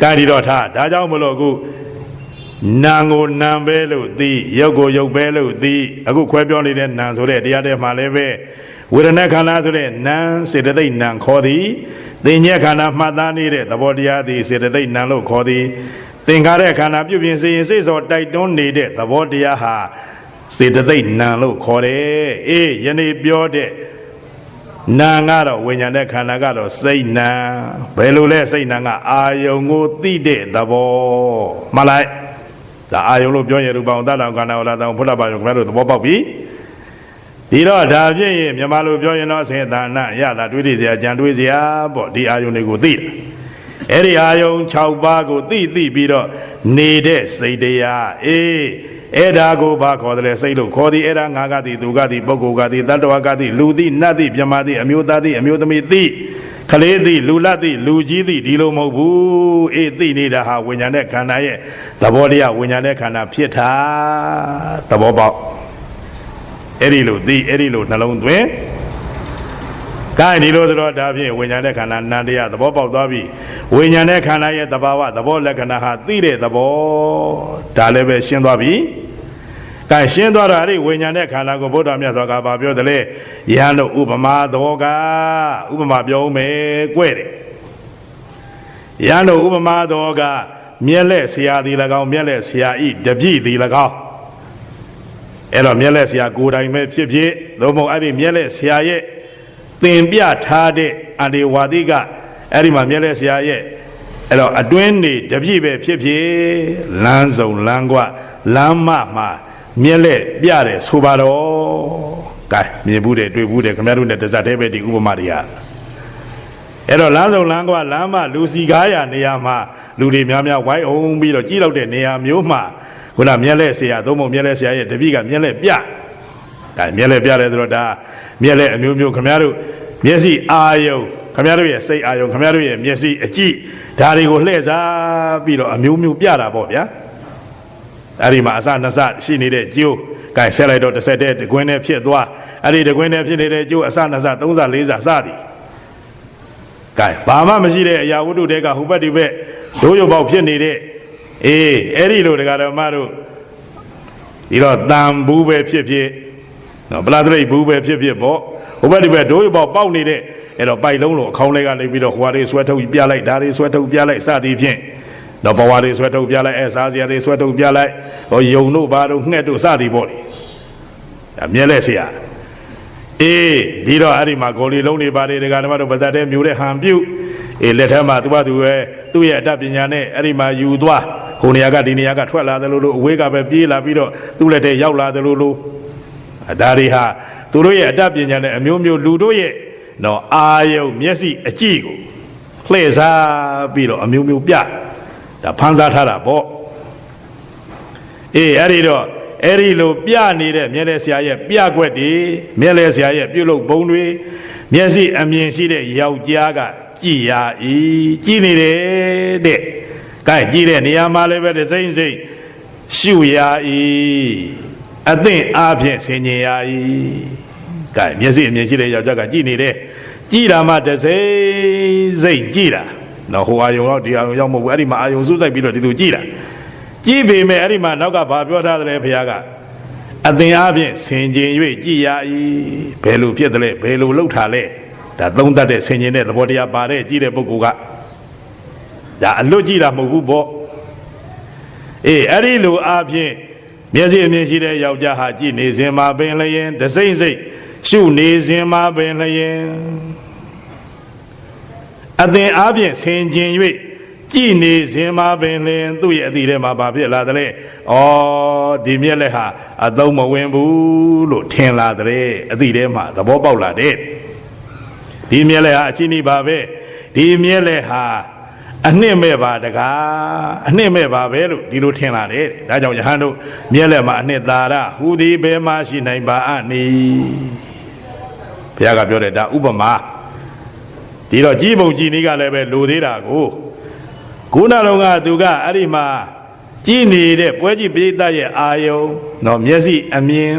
ကာဒီတော့ထားဒါကြောင့်မလို့အခုနာကိုနာပဲလို့သိရုပ်ကိုရုပ်ပဲလို့သိအခုခွဲပြောနေတဲ့နာဆိုတဲ့တရားတွေမှာလည်းပဲဝေဒနာခန္ဓာဆိုတဲ့နာစေတသိက်နာခေါ်သည်သင်ညက်ခန္ဓာမှတ်သားနေတဲ့သဘောတရားသည်စေတသိက်နာလို့ခေါ်သည်သင်္ခါရခန္ဓာပြုပြင်စေရင်စိတ်စောတိုက်တွန်းနေတဲ့သဘောတရားဟာစေတသိက်နာလို့ခေါ်တယ်အေးယနေ့ပြောတဲ့နာကတော့ဝိညာဉ်တဲ့ခန္ဓာကတော့စိတ်နာဘယ်လိုလဲစိတ်နာကအာယုံကိုသိတဲ့သဘောမှတ်လိုက်ဒါအာယုံလို့ပြောရင်ရူပအောင်တတ္တံခန္ဓာဝလာတံဘုရားပါယုံခင်ဗျားတို့သဘောပေါက်ပြီဒီတော့ဒါပြည့်ရင်မြန်မာလိုပြောရင်တော့စေတနာရတာတွေးစရာကြံတွေးစရာပေါ့ဒီအာယုံတွေကိုသိတယ်အဲ့ဒီအာယုံ6ပါးကိုသိပြီးတော့နေတဲ့စိတ်တရားအေးအဲ့ဒါကိုဘာခေါ်တယ်လဲစိတ်လို့ခေါ်သည်အဲ့ဒါငါကသည်သူကသည်ပုဂ္ဂိုလ်ကသည်တတ္တဝါကသည်လူသည်နတ်သည်မြမသည်အမျိုးသားသည်အမျိုးသမီးသည်ခလေးသည်လူလတ်သည်လူကြီးသည်ဒီလိုမဟုတ်ဘူးအေးသိနေတာဟာဝိညာဉ်နဲ့ခန္ဓာရဲ့သဘောတရားဝိညာဉ်နဲ့ခန္ဓာဖြစ်တာသဘောပေါက်အဲ့ဒီလိုသိအဲ့ဒီလိုနှလုံးသွင်းကဲဒီလိုဆိုတော့ဒါဖြင့်ဝိညာဉ်နဲ့ခန္ဓာနန္တရားသဘောပေါက်သွားပြီဝိညာဉ်နဲ့ခန္ဓာရဲ့သဘာဝသဘောလက္ခဏာဟာသိတဲ့သဘောဒါလည်းပဲရှင်းသွားပြီကဲရှင်းသွားတော့အဲ့ဒီဝိညာဉ်နဲ့ခန္ဓာကိုဗုဒ္ဓမြတ်စွာဘုရားပြောတယ်လေယဟန်တို့ဥပမာသောကဥပမာပြောမယ်ကြွဲ့တယ်ယဟန်တို့ဥပမာသောကမျက်လက်ဆရာသည်၎င်းမျက်လက်ဆရာဤတပြည့်သည်၎င်းအဲ့တော့မျက်လက်ဆရာကိုယ်တိုင်ပဲဖြစ်ဖြစ်သို့မဟုတ်အဲ့ဒီမျက်လက်ဆရာရဲ့သင်ပြထားတဲ့အန္တေဝါတိကအဲ့ဒီမှာမျက်လက်ဆရာရဲ့အဲ့တော့အတွင်းနေတပြည့်ပဲဖြစ်ဖြစ်လမ်းစုံလမ်းကွလမ်းမမှာမျက်လက်ပြတယ်ဆိုပါတော့ကဲမြင်ဘူးတယ်တွေ့ဘူးတယ်ခင်ဗျားတို့နဲ့တစက်တည်းပဲဒီဥပမာတွေကအဲ့တော့လမ်းစုံလမ်းကွလမ်းမလူစီကားရနေရာမှာလူတွေများများဝိုင်းအောင်ပြီးတော့ကြီးလောက်တဲ့နေရာမျိုးမှာခုနမျက်လက်ဆရာသုံးပုံမျက်လက်ဆရာရဲ့တပည့်ကမျက်လက်ပြဒါမျက်လက်ပြတယ်ဆိုတော့ဒါမျက်လက်အမျိုးမျိုးခင်ဗျားတို့မျက်စိအာယုံခင်ဗျားတို့ရဲ့စိတ်အာယုံခင်ဗျားတို့ရဲ့မျက်စိအကြည့်ဒါတွေကိုလှည့်စားပြီးတော့အမျိုးမျိုးပြတာပေါ့ဗျာအဲ့ဒီမှာအစနှစ်စရှိနေတဲ့ကျိုးကဲဆက်လိုက်တော့တစ်ဆက်တည်းတကွင်းနဲ့ဖြစ်သွားအဲ့ဒီတကွင်းနဲ့ဖြစ်နေတဲ့ကျိုးအစနှစ်စသုံးစလေးစစသည်က ကဲဘာမှမရှိတဲ့အရာဝတ္ထုတွေကဟိုဘက်ဒီဘက်ဒိုးရုပ်ပေါက်ဖြစ်နေတဲ့အဲ့ဒီလိုတရားတော်မတို့ဒီတော့တန်ဘူးပဲဖြစ်ဖြစ်နော်ပလာသရိတ်ဘူးပဲဖြစ်ဖြစ်ပေါ့ဟိုဘက်ဒီဘက်ဒိုးရုပ်ပေါက်ပေါက်နေတဲ့အဲ့တော့ပိုက်လုံးလိုအခေါင်းလေးကနေပြီးတော့ဟွာတွေဆွဲထုတ်ပြလိုက်ဒါတွေဆွဲထုတ်ပြလိုက်စသည်ဖြင့်တော့ဘဝတွေဆွဲထုတ်ပြလိုက်စားစရာတွေဆွဲထုတ်ပြလိုက်ဟောယုံတို့ဘာတို့ငှက်တို့စသည်ပေါ့လေဒါမြဲလဲဆရာဒီတော့အဲ့ဒီမှာဂေါ်လီလုံးတွေပါတယ်ဒကာဓမ္မတို့ဗဇတ်တဲ့မျိုးတဲ့ဟန်ပြုလက်ထက်မှာသူ့ရဲ့အတတ်ပညာနဲ့အဲ့ဒီမှာယူသွားဟိုနေရာကဒီနေရာကထွက်လာတယ်လို့အဝေးကပဲပြေးလာပြီးတော့သူ့လက်ထဲရောက်လာတယ်လို့ဒါတွေဟာသူတို့ရဲ့အတတ်ပညာနဲ့အမျိုးမျိုးလူတို့ရဲ့နော်အာယုံမျက်စိအကြည့်ကိုလှည့်စားပြီးတော့အမျိုးမျိုးပြဒါဖန်ဆားထားတာပေါ့အဲ့ဒီတော့အဲ့ဒီလိုပြနေတဲ့မြဲတဲ့ဆရာရဲ့ပြကွက်တွေမြဲတဲ့ဆရာရဲ့ပြုလုပ်ပုံတွေမျက်စိအမြင်ရှိတဲ့ယောက်ျားကကြည်ရ၏ကြည်နေတယ်တဲ့ကဲကြည်တဲ့နေရာမှာလည်းပဲစိမ့်ရှုရ၏အသင့်အားဖြင့်ဆင်ញင်ရ၏ကဲမျက်စိအမြင်ရှိတဲ့ယောက်ျားကကြည်နေတယ်ကြည်တာမှစိမ့်ကြည်တာနော်ဟိုအာယုံတော့ဒီအာယုံရောက်မဟုတ်ဘူးအဲ့ဒီမှာအာယုံစုစိုက်ပြီးတော့ဒီလိုကြည်တာကြည်ပေမဲ့အဲ့ဒီမှာနောက်ကဘာပြောထားတယ်ဘုရားကအသင်အားဖြင့်ဆင်ခြင်၍ကြည်ရ၏ဘယ်လိုဖြစ်တယ်လဲဘယ်လိုလှုပ်ထားလဲဒါသုံးတတ်တဲ့ဆင်ခြင်တဲ့သဘောတရားပါတဲ့ကြည်တဲ့ပုဂ္ဂိုလ်ကဒါအလွတ်ကြည်တာမဟုတ်ဘူးပေါ့အဲ့ဒီလိုအားဖြင့်မျက်စိအမြင်ရှိတဲ့ယောက်ျားဟာကြည်နေစဉ်မှာပင်လျင်တစိမ့်ရှုနေစဉ်မှာပင်လျင်အသင်အားဖြင့်ဆင်ခြင်၍ကြည်နေစဉ်မှာပင်လျင်သူ့ရဲ့အတိထဲမှာဘာဖြစ်လာတယ်ဒီမျက်လက်ဟာအသုံးမဝင်ဘူးလို့ထင်လာတဲ့အတိထဲမှာသဘောပေါက်လာတဲ့ဒီမျက်လက်ဟာအချင်းကြီးပါပဲဒီမျက်လက်ဟာအနှစ်မဲ့ပါတကားအနှစ်မဲ့ပါပဲလို့ဒီလိုထင်လာတယ်ဒါကြောင့်ယဟန်တို့မျက်လက်မှာအနှစ်သာရဟူသည်ဘယ်မှရှိနိုင်ပါအနိဘုရားကပြောတယ်ဒါဥပမာဒီတော့ကြီးပုံကြီးနည်းကလည်းပဲလိုသေးတာကိုခုနတော့ကသူကအဲ့ဒီမှာကြည်နေတဲ့ပွဲကြည့်ပိဋကရဲ့အာယုံနော်မျက်စိအမြင်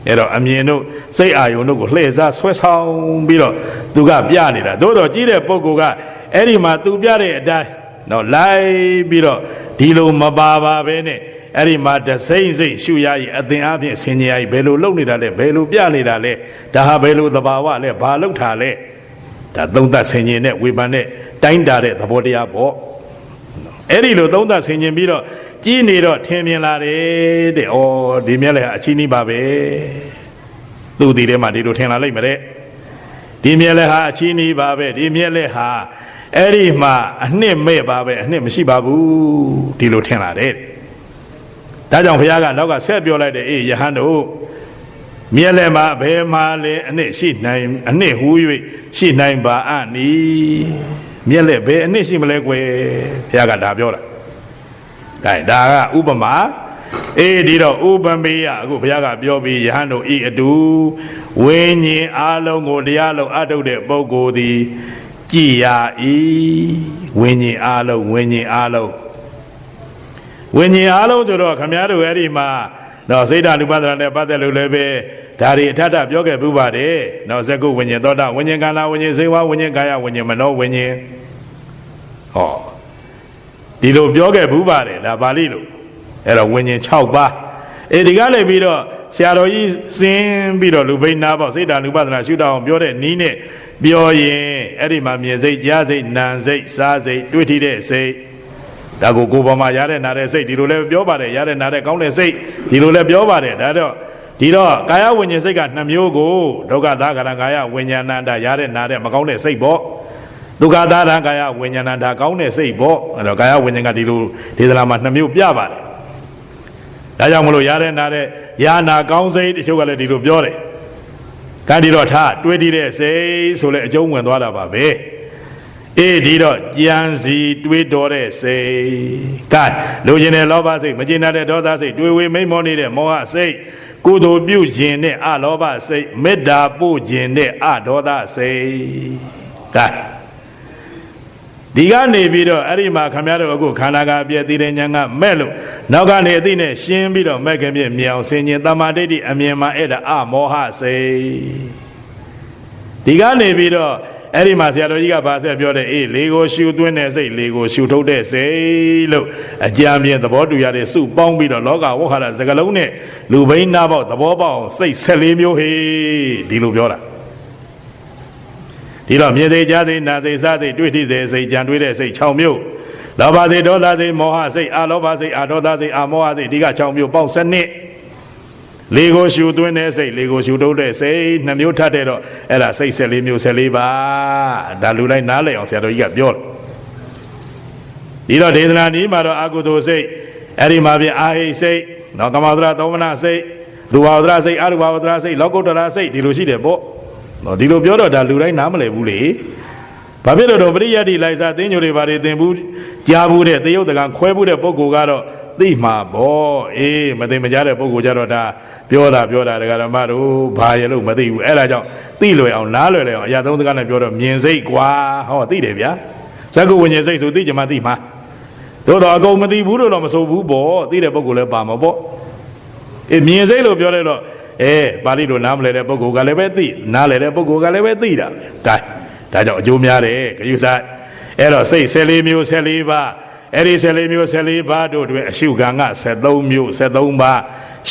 အဲ့တော့အမြင်တို့စိတ်အာယုံတို့ကိုလှည့်စားဆွဲဆောင်ပြီးတော့သူကပြနေတာသို့တော့ကြည်တဲ့ပုဂ္ဂိုလ်ကအဲ့ဒီမှာသူပြတဲ့အတိုင်းနော်လိုက်ပြီးတော့ဒီလိုမပါပါပဲနဲ့အဲ့ဒီမှာတစိမ့်ရှုရည်အသင်အားဖြင့်ဆင်ញရည်ဘယ်လိုလုပ်နေတာလဲဘယ်လိုပြနေတာလဲဒါဟာဘယ်လိုသဘာဝလဲဘာလုပ်တာလဲဒါသုံးသပ်ဆင်ញင်တဲ့ဝေဖန်တဲ့တိုင်းတာတဲ့သဘောတရားပေါ့အဲ့ဒီလိုသုံးသပ်ဆင်ញင်ပြီးတော့ကြီးနေတော့ထင်မြင်လာတယ်တဲ့ဒီမျက်လက်ဟာအချင်းကြီးပါပဲသူ့ဒီထဲမှာဒီလိုထင်လာလိမ့်မယ်တဲ့ဒီမျက်လက်ဟာအချင်းကြီးပါပဲဒီမျက်လက်ဟာအဲ့ဒီမှာအနှစ်မဲ့ပါပဲအနှစ်မရှိပါဘူးဒီလိုထင်လာတယ်ဒါကြောင့်ဘုရားကနောက်ကဆက်ပြောလိုက်တယ်ယဟန်တို့မျက်လက်မှာဘယ်မှာလဲအနှစ်ရှိနိုင်အနှစ်ဟူ၍ရှိနိုင်ပါအနိမျက်လက်ဘယ်အနှစ်ရှိမလဲကွယ်ဘုရားကဒါပြောတာကဲဒါကဥပမာဒီတော့ဥပမေယအခုဘုရားကပြောပြီးယဟန်တို့ဤအတူဝိညာဉ်အလုံးကိုတရားလုံးအထုတ်တဲ့ပုဂ္ဂိုလ်သည်ကြည်ရ၏ဝိညာဉ်အလုံးဆိုတော့ခမည်းတော်အဲ့ဒီမှာတော့စိတ်ဓာတ်ဥပဒနာနဲ့ပတ်သက်လို့လည်းပဲဒါတွေအထက်ပြောခဲ့ပူပါတယ်နော်ဇကုဝိညာဉ်သောတာဝိညာဉ်ကာလဝိညာဉ်စေဝဝိညာဉ်ကာယဝိညာဉ်မနောဝိညာဉ်ဒီလိုပြောခဲ့ပူပါတယ်ဒါပါဠိလိုအဲ့တော့ဝိညာဉ်6ပါးဒီကလည်းပြီးတော့ဆရာတော်ကြီးစင်းပြီးတော့လူဘိန်းနာပေါ့စိတ်ဓာတ်ဥပဒနာရှုတောင်းပြောတဲ့နီးနဲ့ပြောရင်အဲ့ဒီမှာမြင်စိတ်ကြားစိတ်နာစိတ်စားစိတ်တွေ့ထိတဲ့စိတ်ဒါကိုပေါ်မှာရတဲ့နာတဲ့စိတ်ဒီလိုလည်းပြောပါတယ်ရတဲ့နာတဲ့ကောင်းတဲ့စိတ်ဒီလိုလည်းပြောပါတယ်ဒါတော့ဒီတော့ကာယဝိညာဉ်စိတ်က2မျိုးကိုဒုက္ခသာကရကာယဝိညာဏန္တရတဲ့နာတဲ့မကောင်းတဲ့စိတ်ပေါ့ဒုက္ခသာရကာယဝိညာဏန္တကောင်းတဲ့စိတ်ပေါ့အဲ့တော့ကာယဝိညာဉ်ကဒီလိုဒေသနာမှာ2မျိုးပြပါတယ်ဒါကြောင့်မလို့ရတဲ့နာတဲ့ယာနာကောင်းစိတ်တချို့ကလည်းဒီလိုပြောတယ်ကဲဒီတော့ထားတွေးတည်တဲ့စိတ်ဆိုလဲအကျုံးဝင်သွားတာပါပဲဒီတော့ကြံစီတွေးတော်တဲ့စိတ်ကဲလိုချင်တဲ့လောဘစိတ်မကျေနပ်တဲ့ဒေါသစိတ်တွေးဝေမိတ်မောနေတဲ့မောဟစိတ်ကုသိုလ်ပြုခြင်းနဲ့အလောဘစိတ်မေတ္တာပို့ခြင်းနဲ့အဒေါသစိတ်ကဲဒီကနေပြီးတော့အဲ့ဒီမှာခမရတို့အခုခန္ဓာကအပြည့်သိတဲ့ဉာဏ်ကမဲ့လို့နောက်ကနေအသိနဲ့ရှင်းပြီးတော့မဲ့ခင်ပြမြောင်ဆင်ញင်တမ္မာဒိဋ္ဌိအမြင်မှာအဲ့ဒါအမောဟစိတ်ဒီကနေပြီးတော့ အဲ့ဒီမှာဆရာတော်ကြီးကဗာဆက်ပြောတယ်အေးလေကိုရှူသွင်းတဲ့စိတ်လေကိုရှူထုတ်တဲ့စိတ်လို့အကြံမြင်သဘောတူရတဲ့စုပေါင်းပြီးတော့လောကဝဋ္ဌာရစကလုံးနဲ့လူဘိန်းနာပေါက်သဘောပေါက်အောင်စိတ်14မျိုးဟေးဒီလိုပြောတာဒီတော့မြင်စိတ်ကြားစိတ်နာစိတ်စားစိတ်တွေ့ထိစိတ်စိတ်ကြံတွေးတဲ့စိတ်6မျိုးလောဘစိတ်ဒေါသစိတ်မောဟစိတ်အာလောဘစိတ်အာဒေါသစိတ်အာမောဟစိတ်ဒီက6မျိုးပေါက်7လေကိုရှူသွင်းတဲ့စိတ်လေကိုရှူထုတ်တဲ့စိတ်2မျိုးထပ်တဲ့တော့အဲ့ဒါစိတ်14မျိုး14ပါဒါလူတိုင်းနားလည်အောင်ဆရာတော်ကြီးကပြောတယ်ဒီတော့ဒေသနာနည်းမှာတော့အာကုသိုလ်စိတ်အဲ့ဒီမှာပြင်အာဟိစိတ်နော်ကမ္မဝဒရသောမနစိတ်လူဝဝဒရစိတ်အရူဝဝဒရစိတ်လောကုတ္တရာစိတ်ဒီလိုရှိတယ်ပေါ့နော်ဒီလိုပြောတော့ဒါလူတိုင်းနားမလည်ဘူးလေဘာဖြစ်လို့တော့ပရိယတ်တိလိုက်စားသင်္ညိုတွေဘာတွေသင်ဘူးကြားဘူးတဲ့သေယုတ်တကံခွဲဘူးတဲ့ပုဂ္ဂိုလ်ကတော့သိမှာပေါ့အေးမသိမကြားတဲ့ပုဂ္ဂိုလ်ကြတော့ဒါပြောတာဒကာဓမ္မတို့ဘာရလို့မသိဘူးအဲ့ဒါကြောင့်သိလွယ်အောင်နားလွယ်အောင်အရာသုံးစကားနဲ့ပြောတော့မြင်စိတ်ကွာဟောသိတယ်ဗျာဇဂုဝိညာဉ်စိတ်ဆိုသိကြမှာသိမှာတို့တော့အကုန်မသိဘူးလို့တော့မဆိုဘူးပေါ့သိတဲ့ပုဂ္ဂိုလ်လည်းပါမှာပေါ့အေးမြင်စိတ်လို့ပြောလိုက်တော့ပါဠိလိုနားမလဲတဲ့ပုဂ္ဂိုလ်ကလည်းပဲသိနားလဲတဲ့ပုဂ္ဂိုလ်ကလည်းပဲသိတာဒါကြောင့်အကျိုးများတယ်ဂရုစိုက်အဲ့တော့စိတ်14မျိုး14ပါးအဲ့ဒီ14မျိုး14ပါးတို့တွင်အရှုခံက73မျိုး73ပါး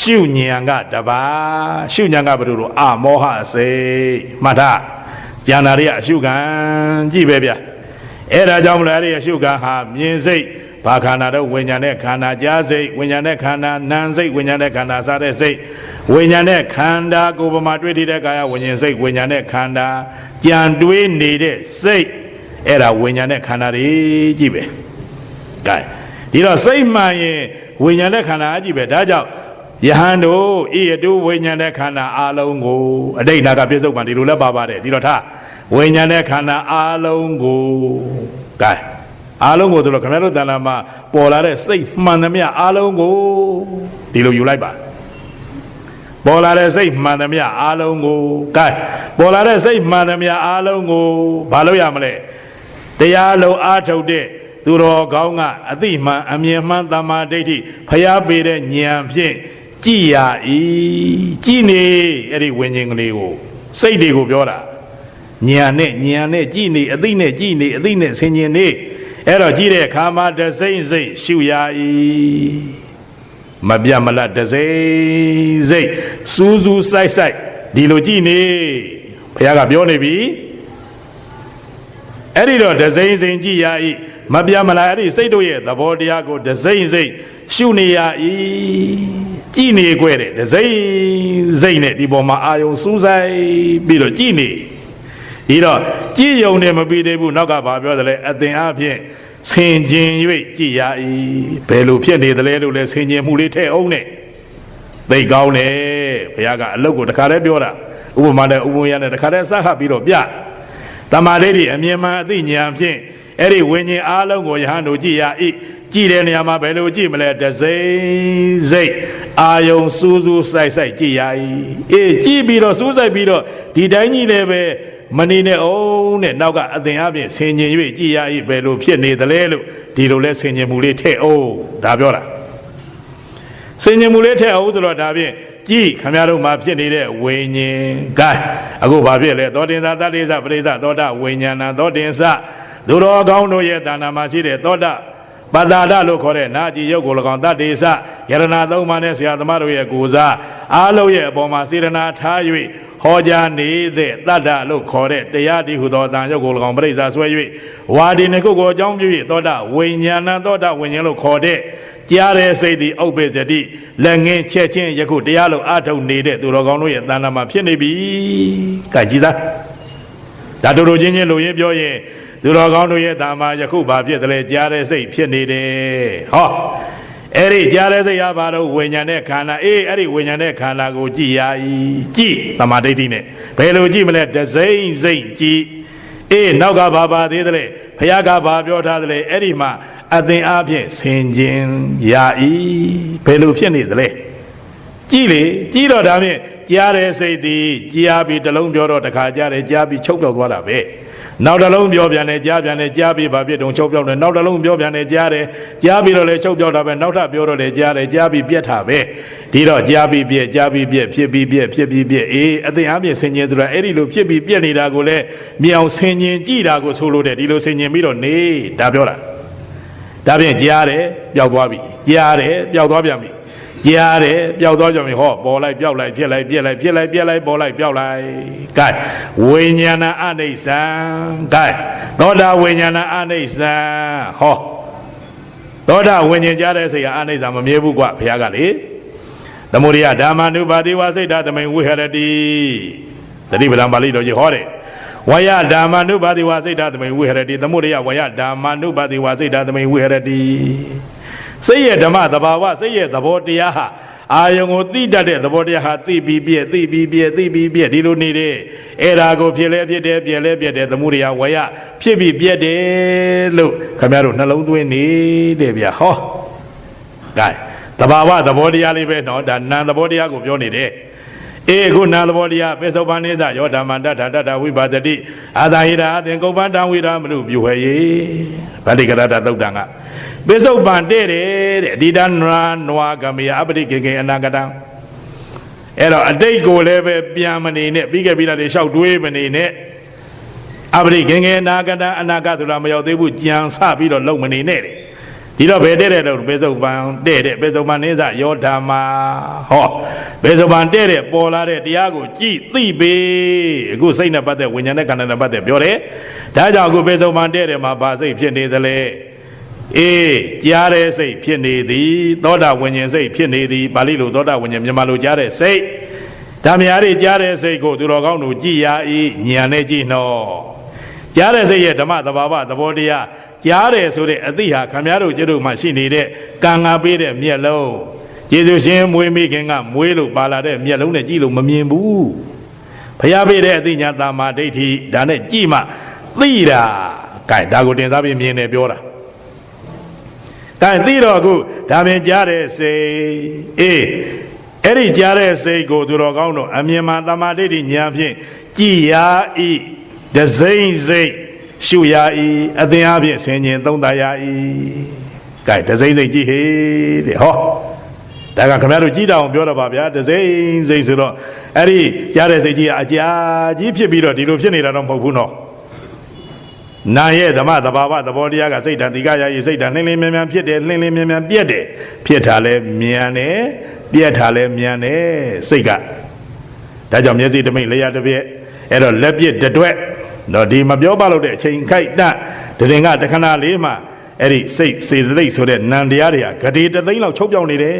ရှုဉဏ်ကတပါးရှုဉဏ်ကဘယ်လိုလဲအမောဟစိတ်မှတ်ထားဉာဏ်တွေကအရှုခံကြည့်ပဲဗျအဲ့ဒါကြောင့်မလို့အဲ့ဒီအရှုခံဟာမြင်စိတ်ဘာခန္ဓာတော့ဝိညာဉ်နဲ့ခန္ဓာကြားစိတ်ဝိညာဉ်နဲ့ခန္ဓာနာမ်စိတ်ဝိညာဉ်နဲ့ခန္ဓာစားတဲ့စိတ်ဝိညာဉ်နဲ့ခန္ဓာကိုယ်ပမာတွေ့ထိတဲ့ကာယဝိညာဉ်စိတ်ဝိညာဉ်နဲ့ခန္ဓာကြံတွေးနေတဲ့စိတ်အဲ့ဒါဝိညာဉ်နဲ့ခန္ဓာတွေကြည့်ပဲကဲဒီတော့စိတ်မှန်ရင်ဝိညာဉ်နဲ့ခန္ဓာအကြည့်ပဲဒါကြောင့်ယဟန်တို့ဤအတူဝိညာဉ်နဲ့ခန္ဓာအလုံးကိုအတိတ်နာကပြစ္ဆုတ်ပံဒီလိုလဲပါပါတယ်ဒီတော့ထားဝိညာဉ်နဲ့ခန္ဓာအလုံးကိုကဲအားလုံးကိုဆိုတော့ခင်ဗျားတို့တဏ္ဍာမှာပေါ်လာတဲ့စိတ်မှန်သမျှအားလုံးကိုဒီလိုယူလိုက်ပါပေါ်လာတဲ့စိတ်မှန်သမျှအားလုံးကိုကဲပေါ်လာတဲ့စိတ်မှန်သမျှအားလုံးကိုဘာလို့ရမလဲတရားလုံးအားထုတ်တဲ့သူတော်ကောင်းကအသိမှန်အမြင်မှန်သမ္မာဒိဋ္ဌိဖျားပေးတဲ့ဉာဏ်ဖြင့်ကြည်ရ၏ကြည်နေအဲ့ဒီဝิญဉ်ကလေးကိုစိတ်တွေကိုပြောတာဉာဏ်နဲ့ကြည်နေအသိနဲ့ကြည်နေအသိနဲ့ဆင်ញင်နေအဲ့တော့ကြည့်တဲ့အခါမှာတစိမ့်စိတ်ရှုရ၏မပြတ်မလတ်တစိမ့်စိတ်စူးစူးဆိုင်ဒီလိုကြည့်နေဘုရားကပြောနေပြီအဲ့ဒီတော့တစိမ့်စိမ့်ကြည့်ရ၏မပြတ်မလတ်အဲ့ဒီစိတ်တို့ရဲ့သဘောတရားကိုတစိမ့်စိတ်ရှုနေရ၏ကြည့်နေကြတဲ့တစိမ့်စိတ်နဲ့ဒီပေါ်မှာအာယုံစူးဆိုင်ပြီးတော့ကြည့်နေဒီတော့ကြည်ယုံနေမပြီးသေးဘူးနောက်ကဘာပြောသလဲအသင်အဖြစ်ဆင်ခြင်၍ကြည်ရ၏ဘယ်လိုဖြစ်နေသလဲလို့လဲဆင်ခြင်မှုလေးထည့်အောင်နဲ့သိကောင်းတယ်ဘုရားကအလုတ်ကိုတခါတည်းပြောတာဥပမာနဲ့ဥပမာနဲ့တခါတည်းစခတ်ပြီးတော့ပြတမာလေးတွေအမြင်မှန်အသိဉာဏ်ဖြင့်အဲ့ဒီဝိညာဉ်အားလုံးကိုယဟန်တို့ကြည်ရ၏ကြည်တဲ့နေရာမှာဘယ်လိုကြည်မလဲတစိမ့်စိတ်အာယုံစူးစူးဆိုင်ကြည်ရ၏ကြည်ပြီးတော့စူးဆိုင်ပြီးတော့ဒီတိုင်းကြီးလည်းပဲမနေနဲ့အောင်တဲ့နောက်ကအသင်အပြင်ဆင်ញင်၍ကြည်ရ၏ဘယ်လိုဖြစ်နေသလဲလို့ဒီလိုလဲဆင်ញင်မှုလေးထည့်အောင်ဒါပြောတာဆင်ញင်မှုလေးထည့်အောင်ဆိုတော့ဒါဖြင့်ကြည်ခမရတို့မှာဖြစ်နေတဲ့ဝိညာဉ်ကဲအခုဘာဖြစ်လဲသောတင်္သတတ္တိသပရိသသောတဝိညာဏသောတင်္သသူတော်ကောင်းတို့ရဲ့တဏ္ဍာမှာရှိတဲ့သောတပတ္တာဒလို့ခေါ်တဲ့နာကြည်ရုပ်ကို၎င်းတတ္တိသယရဏသုံးပါးနဲ့ဆရာသမားတို့ရဲ့ကိုယ်စားအားလုံးရဲ့အပေါ်မှာစေတနာထား၍ဟောကြားနေတဲ့တတ္တလို့ခေါ်တဲ့တရားတည်ဟူသောတန်ရုပ်ကို၎င်းပြိဿဆွဲ၍ဝါဒီနှစ်ခုကိုအကြောင်းပြု၍သောတဝိညာဏသောတဝိညာဉ်လို့ခေါ်တဲ့ကြားတဲ့စိတ်သည်ဥပ္ပေစတိလက်ငင်းချက်ချင်းယခုတရားလို့အထုတ်နေတဲ့သူတော်ကောင်းတို့ရဲ့တဏ္ဍာမှာဖြစ်နေပြီ။ကဲကြည်သားဒါတို့ချင်းချင်းလို့ရင်းပြောရင်သူတော်ကောင်းတို့ရဲ့တာမာယခုဘာဖြစ်တယ်လဲကြားတဲ့စိတ်ဖြစ်နေတယ်ဟောအဲ့ဒီကြားတဲ့စိတ်ရပါတော့ဝိညာဉ်နဲ့ခန္ဓာအဲ့ဒီဝိညာဉ်နဲ့ခန္ဓာကိုကြည်ရ၏ကြည်သမာဓိဋ္ဌိနဲ့ဘယ်လိုကြည်မလဲတစိမ့်စိမ့်ကြည်နောက်ကဘာပါသေးတယ်ဘုရားကဘာပြောထားတယ်အဲ့ဒီမှာအသင်အားဖြင့်ဆင်ခြင်ရ၏ဘယ်လိုဖြစ်နေသလဲကြည်လေကြည်တော့ဒါဖြင့်ကြားတဲ့စိတ်သည်ကြားပြီးတလုံးပြောတော့တခါကြားတယ်ကြားပြီးချုပ်ပြောက်သွားတာပဲ နောက်တစ်လုံးပြောပြန်တယ်ကြားပြန်တယ်ကြားပြီးဘာဖြစ်တုံချုပ်ပြောက်တယ်နောက်တစ်လုံးပြောပြန်တယ်ကြားတယ်ကြားပြီးတော့လည်းချုပ်ပြောက်တာပဲနောက်ထပ်ပြောတော့လည်းကြားတယ်ကြားပြီးပြက်တာပဲဒီတော့ကြားပြီးပြက်ကြားပြီးပြက်ဖြစ်ပြီးပြက်ဖြစ်ပြီးပြက်အေးအသိအပြည့်ဆင်ញင်သူကအဲ့ဒီလိုဖြစ်ပြီးပြက်နေတာကိုလည်းမြောင်ဆင်ញင်ကြည့်တာကိုဆိုလို့တဲ့ဒီလိုဆင်ញင်ပြီးတော့နေဒါပြောတာဒါဖြင့်ကြားတယ်ပျောက်သွားပြီကြားတယ်ပျောက်သွားပြန်ပြီကြားတယ်ပျောက်သွားကြပြီဟောပေါ်လိုက်ပျောက်လိုက်ဖြစ်လိုက်ပြက်လိုက်ဖြစ်လိုက်ပြက်လိုက်ပေါ်လိုက်ပျောက်လိုက်ကဲဝိညာဏအနိစ္စံကဲသောတာဝိညာဏအနိစ္စံဟောသောတာဝိညာဉ်ကြားတဲ့စိတ်ကအနိစ္စမမြဲဘူးကွဘုရားကလေသမုဒိယဓမ္မနုပါတိဝစိတ်ဓသမိန်ဝိဟရတိသတိပဋ္ဌာန်ပါဠိတော်ကြီးဟောတယ်ဝယဓမ္မနုပါတိဝစိတ်ဓသမိန်ဝိဟရတိသမုဒိယဝယဓမ္မနုပါတိဝစိတ်ဓသမိန်ဝိဟရတိစိတ်ရဲ့ဓမ္မသဘာဝစိတ်ရဲ့သဘောတရားဟာအာယုံကိုသိတတ်တဲ့သဘောတရားဟာသိပြီးပြည့်သိပြီးပြည့်သိပြီးပြည့်ဒီလိုနေတဲ့အဲ့ဒါကိုဖြစ်လဲဖြစ်တယ်ပြည့်လဲပြည့်တယ်သမုဒိယဝယဖြစ်ပြီးပြည့်တယ်လို့ခင်ဗျားတို့နှလုံးသွင်းနေတဲ့ဗျာဟောကဲသဘာဝသဘောတရားလေးပဲနော်ဒါနာမ်သဘောတရားကိုပြောနေတယ်အေးခုနာသဘောတရားပိဿုပန်နိသယောဓမ္မတထတဝိပါဒတိအာသာဟိရာအသင်ကုပ္ပန္တဝိရာမနုပြုဟေဗန္တိကရတသုတ်တံကပိဿုပန်တဲ့တဲ့အဒီတနွာနွာကမေယအပတိကေကေအနာဂတံအဲ့တော့အတိတ်ကိုလည်းပဲပြန်မနေနဲ့ပြီးခဲ့ပြီးတာတွေလျှောက်တွေးမနေနဲ့အပတိကေကေအနာဂတံအနာဂတ်ဆိုတာမရောက်သေးဘူးကြံစပြီးတော့လုံမနေနဲ့ဒီတော့ဘယ်တဲ့တော့ပိဿုပန်တဲ့ပိဿုပန်နိသယောဓမ္မဟောပိဿုပန်တဲ့ပေါ်လာတဲ့တရားကိုကြည်သိပေအခုစိတ်နဲ့ပတ်သက်ဝိညာဉ်နဲ့ခန္ဓာနဲ့ပတ်သက်ပြောတယ်ဒါကြောင့်အခုပိဿုပန်တဲ့မှာဘာစိတ်ဖြစ်နေသလဲအေးကြားတဲ့စိတ်ဖြစ်နေသည်သောတာဝိညာဉ်စိတ်ဖြစ်နေသည်ပါဠိလိုသောတာဝိညာဉ်မြန်မာလိုကြားတဲ့စိတ်ဓမ္မရာတွေကြားတဲ့စိတ်ကိုသူတော်ကောင်းတို့ကြည်ရ၏ဉာဏ်နဲ့ကြည်နော်ကြားတဲ့စိတ်ရဲ့ဓမ္မသဘာဝသဘောတရားကြားတယ်ဆိုတဲ့အသိဟာခမည်းတော်ကျတို့မှရှိနေတဲ့ကံငါပေးတဲ့မျက်လုံးယေရှုရှင်မွေးမိခင်ကမွေးလို့ပါလာတဲ့မျက်လုံးနဲ့ကြည့်လို့မမြင်ဘူးဘုရားပေးတဲ့အသိဉာဏ်တာမာဒိဋ္ဌိဒါနဲ့ကြည့်မှသိတာကဲဒါကိုတင်စားပြီးမြင်တယ်ပြောတာကဲသိတော့အခုဒါပင်ကြားတဲ့စိတ်အေးအဲ့ဒီကြားတဲ့စိတ်ကိုသူတော်ကောင်းတို့အမြင်မှတာမာဒိဋ္ဌိဉာဏ်ဖြင့်ကြည်ရ၏ဒစိမ့်စိတ်ရှုရ၏အသင်အပြင်ဆင်ញင်သုံးသရ၏ကဲဒစိမ့်စိတ်ကြည့်ဟေးတဲ့ဟောဒါကခင်ဗျားတို့ကြည်တောင်ပြောတော့ပါဗျာဒစိမ့်စိတ်ဆိုတော့အဲ့ဒီကြားတဲ့စိတ်ကြီးကအကြာကြီးဖြစ်ပြီးတော့ဒီလိုဖြစ်နေတာတော့မဟုတ်ဘူးနော်နာရဲ့ဓမ္မသဘာဝသဘောတရားကစိတ်ဓာတ်တိကရာဤစိတ်ဓာတ်နှင်းလင်းမြန်မြန်ဖြစ်တယ်နှင်းလင်းမြန်မြန်ပြက်တယ်ဖြစ်တာလဲမြန်တယ်ပြက်တာလဲမြန်တယ်စိတ်ကဒါကြောင့်မျက်စိတမိတ်လျှာတစ်ပြက်အဲ့တော့လက်ပြက်တွက်တော့ဒီမပြောပါလို့တဲ့အချိန်ခိုက်တတရင်ကတခဏလေးမှအဲ့ဒီစိတ်စေစိတ်ဆိုတဲ့နံတရားတွေကဂတိတသိန်းလောက်ချုပ်ပြောင်းနေတယ်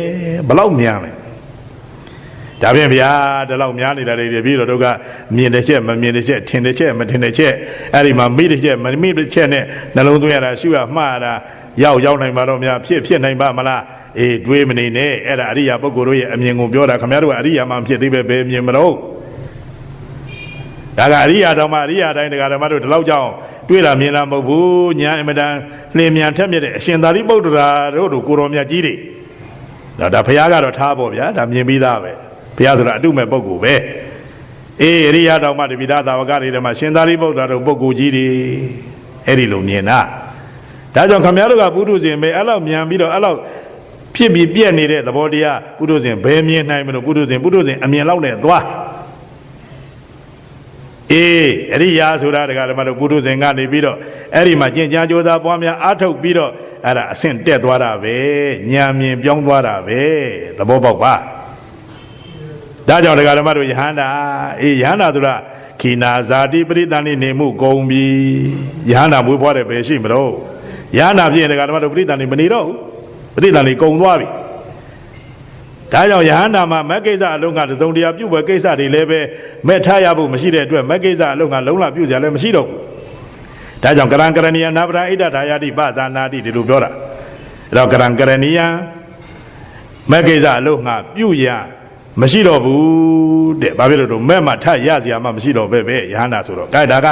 ဘလောက်မြန်လဲဒါဖြင့်ဗျာဒီလောက်များနေတာတွေပြီးတော့တို့ကမြင်တဲ့ချက်မမြင်တဲ့ချက်ထင်တဲ့ချက်မထင်တဲ့ချက်အဲ့ဒီမှာမိတဲ့ချက်မမိတဲ့ချက်နဲ့နှလုံးသွင်းရတာရှုရမှားတာရောက်နိုင်ပါတော့များဖြစ်နိုင်ပါမလားအေးတွေးမနေနဲ့အဲ့ဒါအရိယာပုဂ္ဂိုလ်တို့ရဲ့အမြင်ကိုပြောတာခင်ဗျားတို့ကအရိယာမှဖြစ်သေးပဲဘယ်မြင်မလို့ဒါကအရိယာတော်မှအရိယာတိုင်းတရားဓမ္မတို့ဒီလောက်ကြောင့်တွေ့တာမြင်တာမဟုတ်ဘူးညာအမတန်လင်းမြန်ထက်မြက်တဲ့အရှင်သာရိပုတ္တရာတို့ကိုရောမြတ်ကြီးတွေဒါဘုရားကတော့ထားပေါ့ဗျာဒါမြင်ပြီးသားပဲဘုရားဆိုတာအတုမဲ့ပုဂ္ဂိုလ်ပဲအေးအရိယာတော်မှတပိဒါသာဝကတွေထဲမှာရှင်သာရိပုတ္တရာတို့ပုဂ္ဂိုလ်ကြီးတွေအဲ့ဒီလိုမြင်တာဒါကြောင့်ခမည်းတော်ကပုထုဇဉ်ပဲအဲ့လောက်မြန်ပြီးတော့အဲ့လောက်ဖြစ်ပြီးပြက်နေတဲ့သဘောတရားပုထုဇဉ်ဘယ်မြင်နိုင်မလို့ပုထုဇဉ်အမြင်လောက်နဲ့သွားအေးအရိယာဆိုတာတကဓမ္မတို့ပုထုဇဉ်ကနေပြီးတော့အဲ့ဒီမှာကျင့်ကြံကြိုးစားပွားများအားထုတ်ပြီးတော့အဲ့ဒါအဆင့်တက်သွားတာပဲဉာဏ်မြင်ပြောင်းသွားတာပဲသဘောပေါက်ပါဒါကြောင့်တကဓမ္မတို့ယဟန္တာအေးယဟန္တာဆိုတာခိနာဇာတိပရိသန္တိနေမှုကုန်ပြီယဟန္တာမွေးဖွားတဲ့ပဲရှိမလို့ယဟန္တာဖြစ်ရင်တကဓမ္မတို့ပရိသန္တိမနေတော့ပရိသန္တိကုန်သွားပြီဒါကြောင့်ယဟန္တာမှာမက်ကိစ္စအလုံးကတစုံတရာပြုတ်ပဲကိစ္စတွေလည်းပဲမဲ့ထားရဖို့မရှိတဲ့အတွက်မက်ကိစ္စအလုံးကလုံးလပြုတ်ကြလည်းမရှိတော့ဘူးဒါကြောင့်ကရံကရဏီယနာပရာဣဒ္ဓဒါယတိပသနာတိဒီလိုပြောတာအဲ့တော့ကရံကရဏီယမက်ကိစ္စအလုံးကပြုတ်ရမရှိတော့ဘူးတဲ့ဘာဖြစ်လို့တော့မဲ့မှထရစရာမှမရှိတော့ပဲယဟန္တာဆိုတော့ gain ဒါက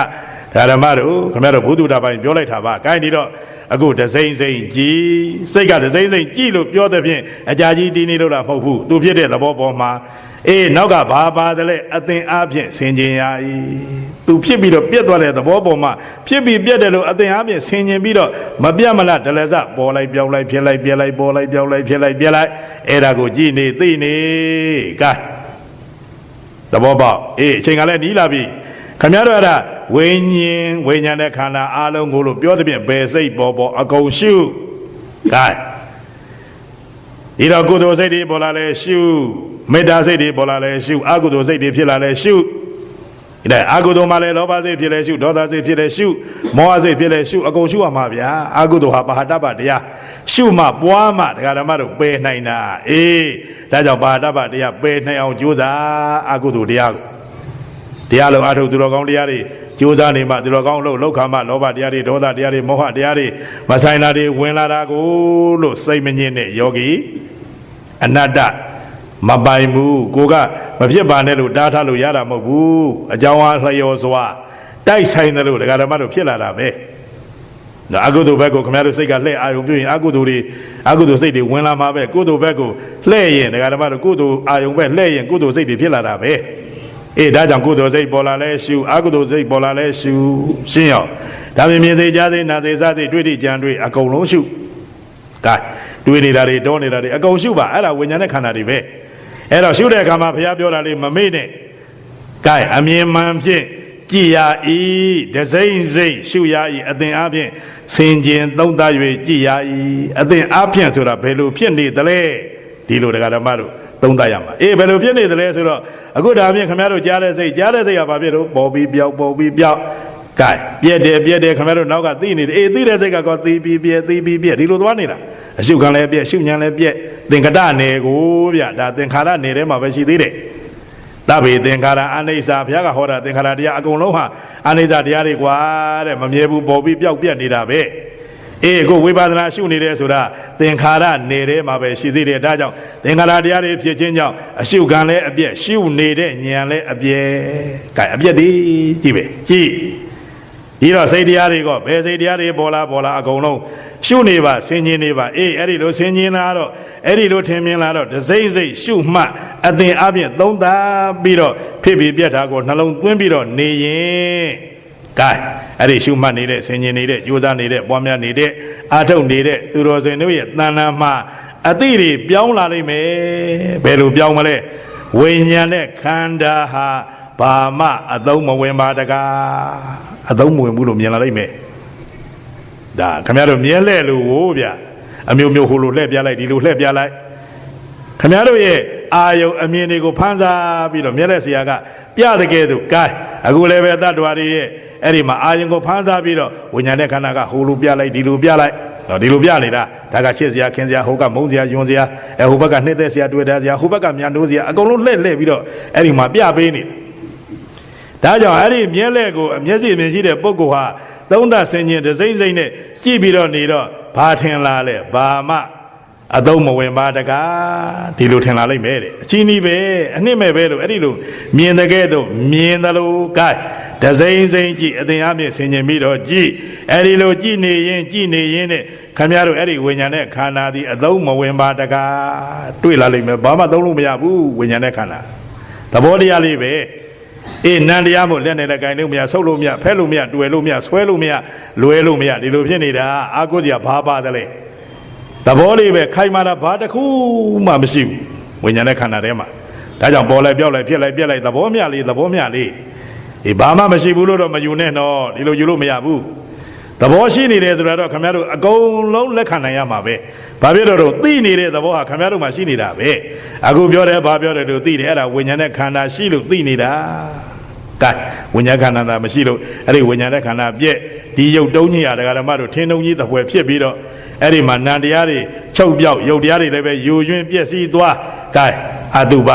ဓမ္မတို့ခင်ဗျားတို့ဘုဒ္ဓတာပိုင်းပြောလိုက်တာပါ gain ဒီတော့အခုဒစိမ့်စိမ့်ကြည်စိတ်ကဒစိမ့်စိမ့်ကြည်လို့ပြောတဲ့ဖြင့်အကြာကြီးတီးနေလို့လားမဟုတ်ဘူးသူဖြစ်တဲ့သဘောပေါ်မှာ နောက်ကဘာပါတယ်လဲအသင်အားဖြင့်ဆင်ခြင်ရ၏သူဖြစ်ပြီးတော့ပြက်သွားတဲ့သဘောပေါ်မှာဖြစ်ပြီးပြက်တယ်လို့အသင်အားဖြင့်ဆင်ခြင်ပြီးတော့မပြတ်မလားဒလစပေါ်လိုက်ပြောင်းလိုက်ဖြစ်လိုက်ပြက်လိုက်ပေါ်လိုက်ပြောင်းလိုက်ဖြစ်လိုက်ပြက်လိုက်အဲ့ဒါကိုကြည်နေသိနေကဲသဘောပေါက်အချိန်ကလည်းနီးလာပြီခင်ဗျားတို့အဲ့ဒါဝိညာဉ်တဲ့ခန္ဓာအားလုံးကိုလို့ပြောသဖြင့်ဘယ်စိတ်ပေါ်အကုန်ရှုကဲဒီတော့ကုသိုလ်စိတ်တွေပေါ်လာလဲရှုမေတ္တာစိတ်တွေပေါ်လာလဲရှုအကုသိုလ်စိတ်တွေဖြစ်လာလဲရှုဒါအကုသိုလ်မှလည်းလောဘစိတ်ဖြစ်လဲရှုဒေါသစိတ်ဖြစ်လဲရှုမောဟစိတ်ဖြစ်လဲရှုအကုန်ရှုရမှာဗျာအကုသိုလ်ဟာပါဟတ္တပတရားရှုမှပွားမှဒကာဓမ္မတို့ပယ်နိုင်တာဒါကြောင့်ပါဟတ္တပတရားပယ်နိုင်အောင်ကြိုးစားအကုသိုလ်တရားလုံးအထုသူတော်ကောင်းတရားတွေကြိုးစားနေမှသူတော်ကောင်းလို့လောက်ခါမှလောဘတရားတွေဒေါသတရားတွေမောဟတရားတွေမဆိုင်တာတွေဝင်လာတာကိုလို့စိတ်မငြင်းတဲ့ယောဂီအနတ္တမပိုင်ဘူးကိုကမဖြစ်ပါနဲ့လို့တားထားလို့ရတာမဟုတ်ဘူးအကြောင်းအားလျော်စွာတိုက်ဆိုင်တယ်လို့ဒကာဓမ္မတို့ဖြစ်လာတာပဲနော်အကုသိုလ်ဘက်ကိုခင်ဗျားတို့စိတ်ကလှည့်အာယုံပြုရင်အကုသိုလ်စိတ်တွေဝင်လာမှာပဲကုသိုလ်ဘက်ကိုလှည့်ရင်ဒကာဓမ္မတို့ကုသိုလ်အာယုံဘက်လှည့်ရင်ကုသိုလ်စိတ်တွေဖြစ်လာတာပဲဒါကြောင့်ကုသိုလ်စိတ်ပေါ်လာလဲရှုအကုသိုလ်စိတ်ပေါ်လာလဲရှုရှင်းရောဒါမြင်စေကြားစေနာစေစားစေတွေ့တိကြံတွေ့အကုန်လုံးရှုကဲတွေ့နေတာတွေတောနေတာတွေအကုန်ရှုပါအဲ့ဒါဝိညာဉ်နဲ့ခန္ဓာတွေပဲအဲ့တော့ရှုတဲ့အခါမှာဘုရားပြောတာလေးမမေ့နဲ့ကဲအမြင်မှန်ဖြင့်ကြည်ရ၏ဒစိမ့်စိတ်ရှုရ၏အသင်အားဖြင့်ဆင်ခြင်သုံးသပ်၍ကြည်ရ၏အသင်အားဖြင့်ဆိုတာဘယ်လိုဖြစ်နေသလဲဒီလိုတရားဓမ္မတို့သုံးသပ်ရမှာဘယ်လိုဖြစ်နေသလဲဆိုတော့အခုဒါဖြင့်ခင်ဗျားတို့ကြားတဲ့စိတ်ကဘာဖြစ်လို့ပေါ်ပြီးပြောက်ကဲပြက်တယ်ခင်ဗျားတို့နောက်ကသိနေတယ်သိတဲ့စိတ်ကတော့သိပြီးပြက်ဒီလိုသွားနေတာအရှုခံလည်းပြက်ရှုဉဏ်လည်းပြက်သင်္ကတနယ်ကိုဗျဒါသင်္ခါရနယ်ထဲမှာပဲရှိသေးတယ်သဗ္ဗေသင်္ခါရအနိစ္စဘုရားကဟောတာသင်္ခါရတရားအကုန်လုံးဟာအနိစ္စတရားတွေကွာတဲ့မမြဲဘူးပေါ်ပြီးပြောက်ပြက်နေတာပဲကိုဝိပဿနာရှုနေတယ်ဆိုတာသင်္ခါရနယ်ထဲမှာပဲရှိသေးတယ်ဒါကြောင့်သင်္ခါရတရားတွေဖြစ်ခြင်းကြောင့်အရှုခံလည်းအပြက်ရှုနေတဲ့ဉာဏ်လည်းအပြက်ကဲအပြက်ဒီကြည့်ပဲကြည့်ဒီတော့စိတ်တရားတွေကဘယ်စိတ်တရားတွေပေါ်လာအကုန်လုံးရှုနေပါဆင်ခြင်နေပါအဲ့ဒီလိုဆင်ခြင်လာတော့အဲ့ဒီလိုထင်မြင်လာတော့တစိမ့်စိတ်ရှုမှအသင်အပြင်သုံးသပ်ပြီးတော့ဖြစ်ပြီးပြက်တာကိုနှလုံးသွင်းပြီးတော့နေရင်ကဲအဲ့ဒီရှုမှတ်နေတဲ့ဆင်ခြင်နေတဲ့ကြိုးစားနေတဲ့ပွားများနေတဲ့အာထုတ်နေတဲ့သူတော်စင်တို့ရဲ့တဏ္ဍာမှာအသိတွေပြောင်းလာလိမ့်မယ်ဘယ်လိုပြောင်းမလဲဝိညာဉ်နဲ့ခန္ဓာဟာဘာမှအသုံးမဝင်ပါတကားအသုံးမဝင်ဘူးလို့မြင်လာလိမ့်မယ်ဒါခင်ဗျားတို့မြဲလဲလို့ဟိုဗျအမျိုးဟိုလိုလှည့်ပြလိုက်ဒီလိုလှည့်ပြလိုက်ခင်ဗျားတို့ရဲ့အာယုံအမြင်တွေကိုဖန်ဆာပြီးတော့မြဲလဲဆရာကပြတဲ့ကဲသူကဲအခုလည်းပဲတတ္တဝါတွေရဲ့အဲ့ဒီမှာအာယုံကိုဖန်ဆာပြီးတော့ဝိညာဉ်နဲ့ခန္ဓာကဟိုလိုပြလိုက်ဒီလိုပြလိုက်တော့ဒီလိုပြနေတာဒါကချစ်စရာခင်စရာဟိုကမုန်းစရာယွန်စရာဟိုဘက်ကနှစ်သက်စရာတွေ့တာစရာဟိုဘက်ကမြန်နိုးစရာအကုန်လုံးလှည့်ပြီးတော့အဲ့ဒီမှာပြပေးနေတယ်ဒါကြောင့်အဲ့ဒီမြဲလဲကိုမျက်စိမြင်ရှိတဲ့ပုဂ္ဂိုလ်ဟာသုံးသပ်ဆင်ခြင်တစိမ့်နဲ့ကြည့်ပြီးတော့နေတော့ဘာထင်လာလဲဘာမှအသုံးမဝင်ပါတကားဒီလိုထင်လာလိမ့်မယ်တဲ့အချင်းကြီးပဲအနှစ်မဲ့ပဲလို့အဲ့ဒီလိုမြင်တဲ့ကဲ့သို့မြင်သလိုကဲတစိမ့်ကြည့်အသင်အပြည့်ဆင်ခြင်ပြီးတော့ကြည့်အဲ့ဒီလိုကြည့်နေရင်နဲ့ခင်ဗျားတို့အဲ့ဒီဝိညာဉ်နဲ့ခန္ဓာဒီအသုံးမဝင်ပါတကားတွေ့လာလိမ့်မယ်ဘာမှသုံးလို့မရဘူးဝိညာဉ်နဲ့ခန္ဓာသဘောတရားလေးပဲနန္တရားမို့လက်နဲ့လည်းဂိုင်လို့မရဆုပ်လို့မရဖဲလို့မရတွေ့လို့မရဆွဲလို့မရလွယ်လို့မရဒီလိုဖြစ်နေတာအာကိုစရာဘာပါတယ်လဲသဘောလေးပဲခိုင်မာတာဘာတစ်ခုမှမရှိဘူးဝိညာဉ်နဲ့ခန္ဓာထဲမှာဒါကြောင့်ပေါ်လိုက်ပြောက်လိုက်ဖြစ်လိုက်ပြက်လိုက်သဘောမျှလေးဘာမှမရှိဘူးလို့တော့မယူနဲ့တော့ဒီလိုယူလို့မရဘူးသဘောရှိနေတယ်ဆိုတာတော့ခင်ဗျားတို့အကုန်လုံးလက်ခံနိုင်ရမှာပဲဘာဖြစ်တော့သိနေတဲ့သဘောဟာခင်ဗျားတို့မှာရှိနေတာပဲအခုပြောတယ်ဘာပြောတယ်လို့သိတယ်အဲ့ဒါဝိညာဉ်နဲ့ခန္ဓာရှိလို့သိနေတာကဲဝိညာဉ်ခန္ဓာမရှိလို့အဲ့ဒီဝိညာဉ်နဲ့ခန္ဓာပြက်ဒီရုပ်တုံးကြီးဟာဒကာဓမ္မတို့ထင်းတုံးကြီးသဖွယ်ဖြစ်ပြီးတော့အဲ့ဒီမှာနံတရားတွေချုပ်ပြောက်ရုပ်တရားတွေလည်းပဲယူယွင်းပြက်စီးသွားကဲအတုပ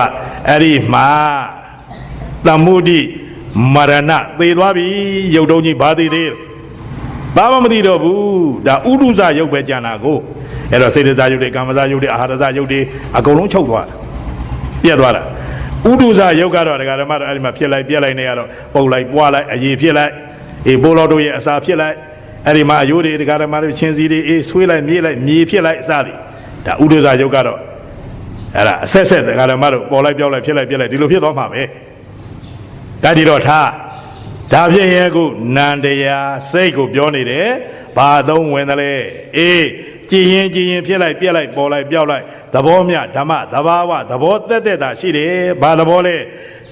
အဲ့ဒီမှာသမုဒိမရဏသေသွားပြီရုပ်တုံးကြီးဘာသေးသေးဘာမှမသိတော့ဘူးဒါဥဒုဇရုပ်ပဲကြံတာကိုအဲ့တော့စေတဇရုပ်တွေကာမဇရုပ်တွေအာဟာရဇရုပ်တွေအကုန်လုံးချုပ်သွားတာပြက်သွားတာဥဒုဇရုပ်ကတော့ဒကာဓမ္မတို့အဲ့ဒီမှာဖြစ်လိုက်ပြက်လိုက်နေရတော့ပုတ်လိုက်ပွားလိုက်အရေးဖြစ်လိုက်ပိုးတော်တို့ရဲ့အစာဖြစ်လိုက်အဲ့ဒီမှာအယိုးတွေဒကာဓမ္မတို့ချင်းစီတွေဆွေးလိုက်မြေးဖြစ်လိုက်အစသည်ဒါဥဒုဇရုပ်ကတော့ အဲ့ဒါအဆက်ဆက်တက္ကရာမတို့ပေါ်လိုက်ပြောက်လိုက်ဖြစ်လိုက်ပြက်လိုက်ဒီလိုဖြစ်သွားမှာပဲဒါဒီတော့ထားဒါဖြစ်ရင်ခုနန္တရားစိတ်ကိုပြောနေတယ်ဘာသုံးဝင်တယ်လဲအေးကြည်ရင်ဖြစ်လိုက်ပြက်လိုက်ပေါ်လိုက်ပြောက်လိုက်သဘောမြဓမ္မသဘာဝသဘောတက်တာရှိတယ်ဘာသဘောလဲ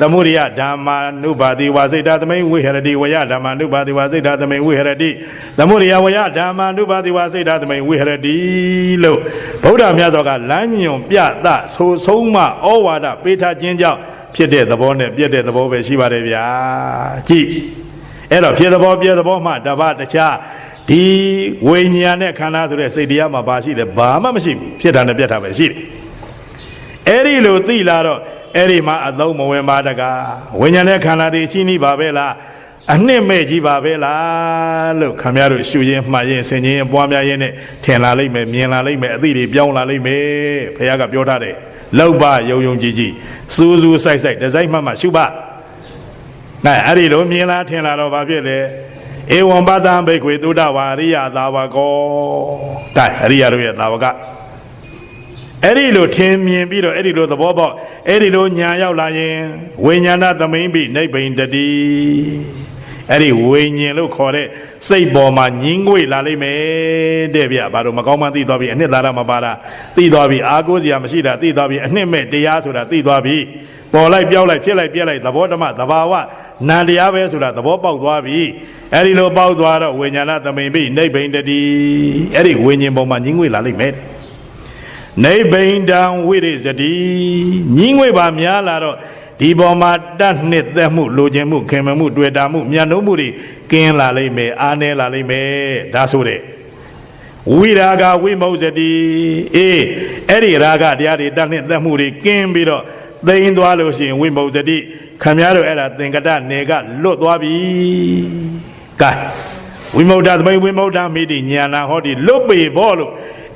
သမုဒိယဓမ္မာနုပါတိဝါစိတ်ဓာသမိန်ဝိဟရတိဝယဓမ္မာနုပါတိဝါစိတ်ဓာသမိန်ဝိဟရတိသမုဒိယဝယဓမ္မာနုပါတိဝါစိတ်ဓာသမိန်ဝိဟရတိလို့ဗုဒ္ဓမြတ်စွာကလမ်းညွန်ပြသဆိုဆုံးမဩဝါဒပေးထားခြင်းကြောင့်ဖြစ်တဲ့သဘောနဲ့ပြည့်တဲ့သဘောပဲရှိပါတယ်ဗျာကြည့်အဲ့တော့ဖြစ်သဘောပြည့်သဘောမှတပတ်တခြားဒီဝိညာဉ်နဲ့ခန္ဓာဆိုတဲ့စိတ်တရားမှာဘာရှိလဲဘာမှမရှိဘူးဖြစ်တာနဲ့ပြတ်တာပဲရှိတယ်အဲ့ဒီလိုသိလာတော့အဲ့ဒီမှာအသုံးမဝင်ပါတကားဝိညာဉ်နဲ့ခန္ဓာတွေရှိနေပါပဲလားအနှစ်မဲ့ကြီးပါပဲလားလို့ခမရတို့ရှုရင်းမှတ်ရင်းဆင်ခြင်ရင်းပွားများရင်းနဲ့ထင်လာလိမ့်မယ်မြင်လာလိမ့်မယ်အသိတွေပြောင်းလာလိမ့်မယ်ဘုရားကပြောထားတယ်လောက်ပါယုံကြည်စူးစူးဆိုင်ဒီဇိုင်းမှရှုပါအဲ့ဒီလိုမြင်လာထင်လာတော့ဘာဖြစ်လဲဧဝံပတံဘိက္ခွေသုဒ္ဓဝါရိယသာဝကောဒါအရိယတို့ရဲ့သာဝကအဲ့ဒီလိုထင်မြင်ပြီးတော့အဲ့ဒီလိုသဘောပေါက်အဲ့ဒီလိုညာရောက်လာရင်ဝိညာဏသမိန်ပိနိဗ္ဗိန္တတိအဲ့ဒီဝိညာဉ်လို့ခေါ်တဲ့စိတ်ပေါ်မှာညင်းငွေလာလိမ့်မယ်တဲ့ဗျဘာလို့မကောင်းမှသိသွားပြီအနှစ်သာရမပါတာသိသွားပြီအာကိုးစရာမရှိတာသိသွားပြီအနှစ်မဲ့တရားဆိုတာသိသွားပြီပေါ်လိုက်ပြောက်လိုက်ဖြစ်လိုက်ပြက်လိုက်သဘောဓမ္မသဘာဝနံတရားပဲဆိုတာသဘောပေါက်သွားပြီအဲ့ဒီလိုပေါက်သွားတော့ဝိညာဏသမိန်ပိနိဗ္ဗိန္တတိအဲ့ဒီဝိညာဉ်ပေါ်မှာညင်းငွေလာလိမ့်မယ်နိဗ္ဗိန္ဒံဝိရိဇတိညင်းငွေပါများလာတော့ဒီပေါ်မှာတတ်နှစ်သက်မှုလိုချင်မှုခင်မမှုတွေ့တာမှုမြတ်နိုးမှုတွေကင်းလာလိမ့်မယ်အားနည်းလာလိမ့်မယ်ဒါဆိုတဲ့ဝိရာဂဝိမုဇ္ဇတိအေးအဲ့ဒီရာဂတရားတွေတတ်နှစ်သက်မှုတွေကင်းပြီးတော့သိမ်းသွားလို့ရှိရင်ဝိမုဇ္ဇတိခမည်းတော်အဲ့ဒါသင်္ကတနယ်ကလွတ်သွားပြီကဲဝိမု ddha သမိဝိမု ddha မိတိညာနာဟောတိလွတ်ပေဘောလို့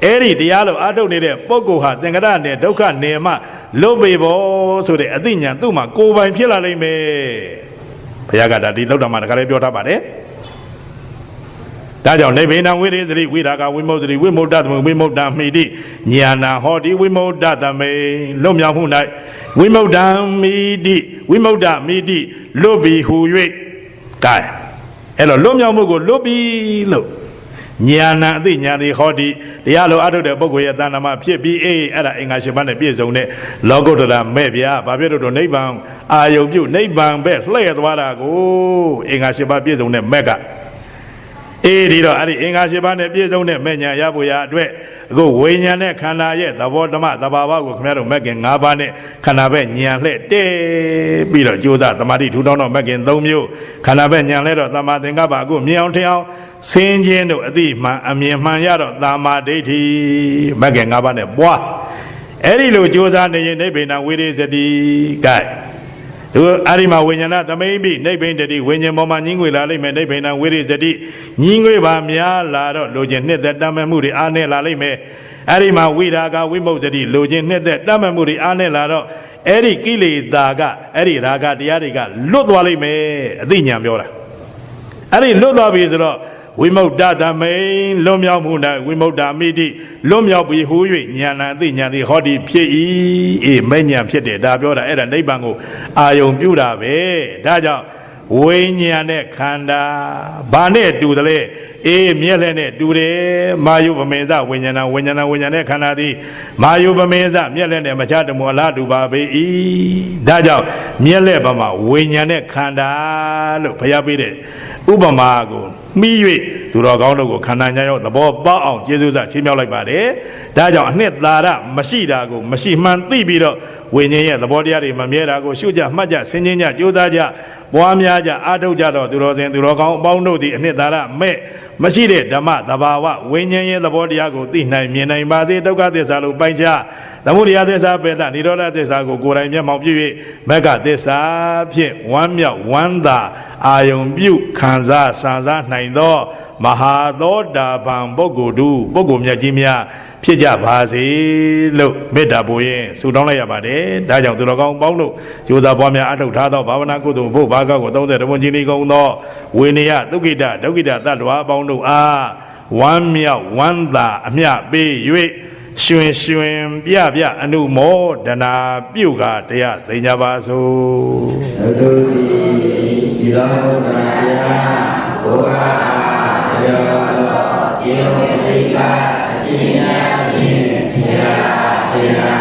အဲ့ဒီတရားလို့အာထုတ်နေတဲ့ပုဂ္ဂိုလ်ဟာသင်္ကတနယ်ဒုက္ခနယ်မှာလွတ်ပေဘောဆိုတဲ့အသိဉာဏ်သူ့မှာကိုယ်ပိုင်ဖြစ်လာလိမ့်မယ်ဘုရားကဒါဒီသုတ္တမတခါလေးပြောထားပါတယ်ဒါကြောင့်နိဗ္ဗာန်ဝိရိသတိဝိရာဂဝိမု ddha ဝိမု ddha သမိဝိမု ddha မိတိညာနာဟောတိဝိမု ddha သမိလွတ်မြောက်မှု၌ဝိမု ddha မိတိဝိမု ddha မိတိလွတ်ပြီဟူ၍ကဲအဲ့တော့လွတ်မြောက်မှုကိုလွတ်ပြီလို့ညာနာအသိညာသည်ဟောတိတရားလိုအထုတ်တဲ့ပုဂ္ဂိုလ်ရဲ့တဏ္ဍာမဖြစ်ပြီးအဲ့ဒါအင်္ဂါ၈ပါးနဲ့ပြည့်စုံတဲ့လောကုတ္တရာမဲ့ဗျာဘာဖြစ်လို့နိဗ္ဗာန်အာယုံပြုနိဗ္ဗာန်ပဲလှည့်သွားတာကိုအင်္ဂါ၈ပါးပြည့်စုံတဲ့မဲ့ကဒီတော့အဲ့ဒီအင်္ဂါ၈ပါးနဲ့ပြည့်စုံတဲ့မဲ့ညာရဖို့ရာအတွက်အခုဝိညာဉ်နဲ့ခန္ဓာရဲ့သဘောဓမ္မသဘာဝကိုခင်ဗျားတို့မဲ့ခင်၅ပါးနဲ့ခန္ဓာပဲညာလှဲ့တဲပြီးတော့ကြိုးစားသမာဓိထူထောင်တော့မဲ့ခင်၃မျိုးခန္ဓာပဲညာလှဲ့တော့သမာသင်္ကပ္ပအခုမြင်အောင်ထင်အောင်စင်ခြင်းတို့အတိမှန်အမြင်မှန်ရတော့သမာဓိဋ္ဌိမဲ့ခင်၅ပါးနဲ့ပွားအဲ့ဒီလိုကြိုးစားနေရင်နိဗ္ဗာန်ဝိရိသတိကဲသူအာရိမဝိညာဏသမိပိနိဗ္ဗိန္တတိဝိညာဉ်ပေါ်မှာညင်းငွေလာလိမ့်မယ်နိဗ္ဗာန်ဝိရိသတိညင်းငွေပါများလာတော့လိုချင်နှစ်သက်တမ်းမဲ့မှုတွေအားနည်းလာလိမ့်မယ်အာရိမဝိရာဂဝိမု ddha တိလိုချင်နှစ်သက်တမ်းမဲ့မှုတွေအားနည်းလာတော့အဲ့ဒီကိလေသာကအဲ့ဒီရာဂတရားတွေကလွတ်သွားလိမ့်မယ်အသိဉာဏ်ပြောတာအဲ့ဒီလွတ်သွားပြီဆိုတော့ဝိမု ddha သမိလွတ်မြောက်မှု၌ဝိမု ddha မိတိလွတ်မြောက်ပြီးဟူ၍ဉာဏ်အသိဉာဏ်သည်ဟောဒီဖြစ်၏မဲ့ဉာဏ်ဖြစ်တယ်ဒါပြောတာအဲ့ဒါနိဗ္ဗာန်ကိုအာယုံပြုတာပဲဒါကြောင့်ဝိညာဉ်နဲ့ခန္ဓာဘာနဲ့တူတယ်လဲမျက်လက်နဲ့တူတယ်မာယုပမေသဝိညာဏဝိညာဏနဲ့ခန္ဓာသည်မာယုပမေသမျက်လက်နဲ့မခြားတမူအလားတူပါပေ၏ဒါကြောင့်မျက်လက်ဘာမှာဝိညာဉ်နဲ့ခန္ဓာလို့ဘုရားပေးတဲ့ဥပမာကိုမှီ၍သူတော်ကောင်းတို့ကိုခန္ဓာညာရောက်သဘောပေါက်အောင်ကျေးဇူးစာချီးမြှောက်လိုက်ပါတယ်ဒါကြောင့်အနှစ်သာရမရှိတာကိုမရှိမှန်သိပြီးတော့ဝိညာဉ်ရဲ့သဘောတရားတွေမမြဲတာကိုရှုကြမှတ်ကြဆင်ခြင်ကြကြိုးစားကြပွားများကြအားထုတ်ကြတော့သူတော်စင်သူတော်ကောင်းအပေါင်းတို့သည်အနှစ်သာရမဲ့မရှိတဲ့ဓမ္မသဘာဝဝိညာဉ်ရဲ့သဘောတရားကိုသိနိုင်မြင်နိုင်ပါစေဒုက္ခသစ္စာလို့ပိုင်းခြားသမုဒယသစ္စာပေတနိရောဓသစ္စာကိုကိုယ်တိုင်မျက်မှောက်ပြု၍မက္ခသစ္စာဖြင့်ဝမ်းမြောက်ဝမ်းသာအာယုံပြုခံစားဆံစားနိုင်သောမဟာသောတာပန်ပုဂ္ဂိုလ်တို့ပုဂ္ဂိုလ်မြတ်ကြီးများဖြစ်ကြပါစေလို့မေတ္တာပို့ရင်ဆုတောင်းလိုက်ရပါတယ်ဒါကြောင့်သူတော်ကောင်းပေါင်းတို့ကြိုးစားပွားများအထောက်ထားသောဘာဝနာကုသိုလ်ဘုရားကောကို30ဝန်ကြီးနေကုန်သောဝေနေယသုခိတဒုက္ခိတတ္တဝါအပေါင်းတို့အားဝမ်းမြောက်ဝမ်းသာအမျှပေး၍ ရွှင်ရွှင်ပြပြအနုမောဒနာပြုကတရားသိညာပါစို့သုတိဒီလောကတရားဘုရားတရားတော်ကျေဝိပါအတိယတိဘုရား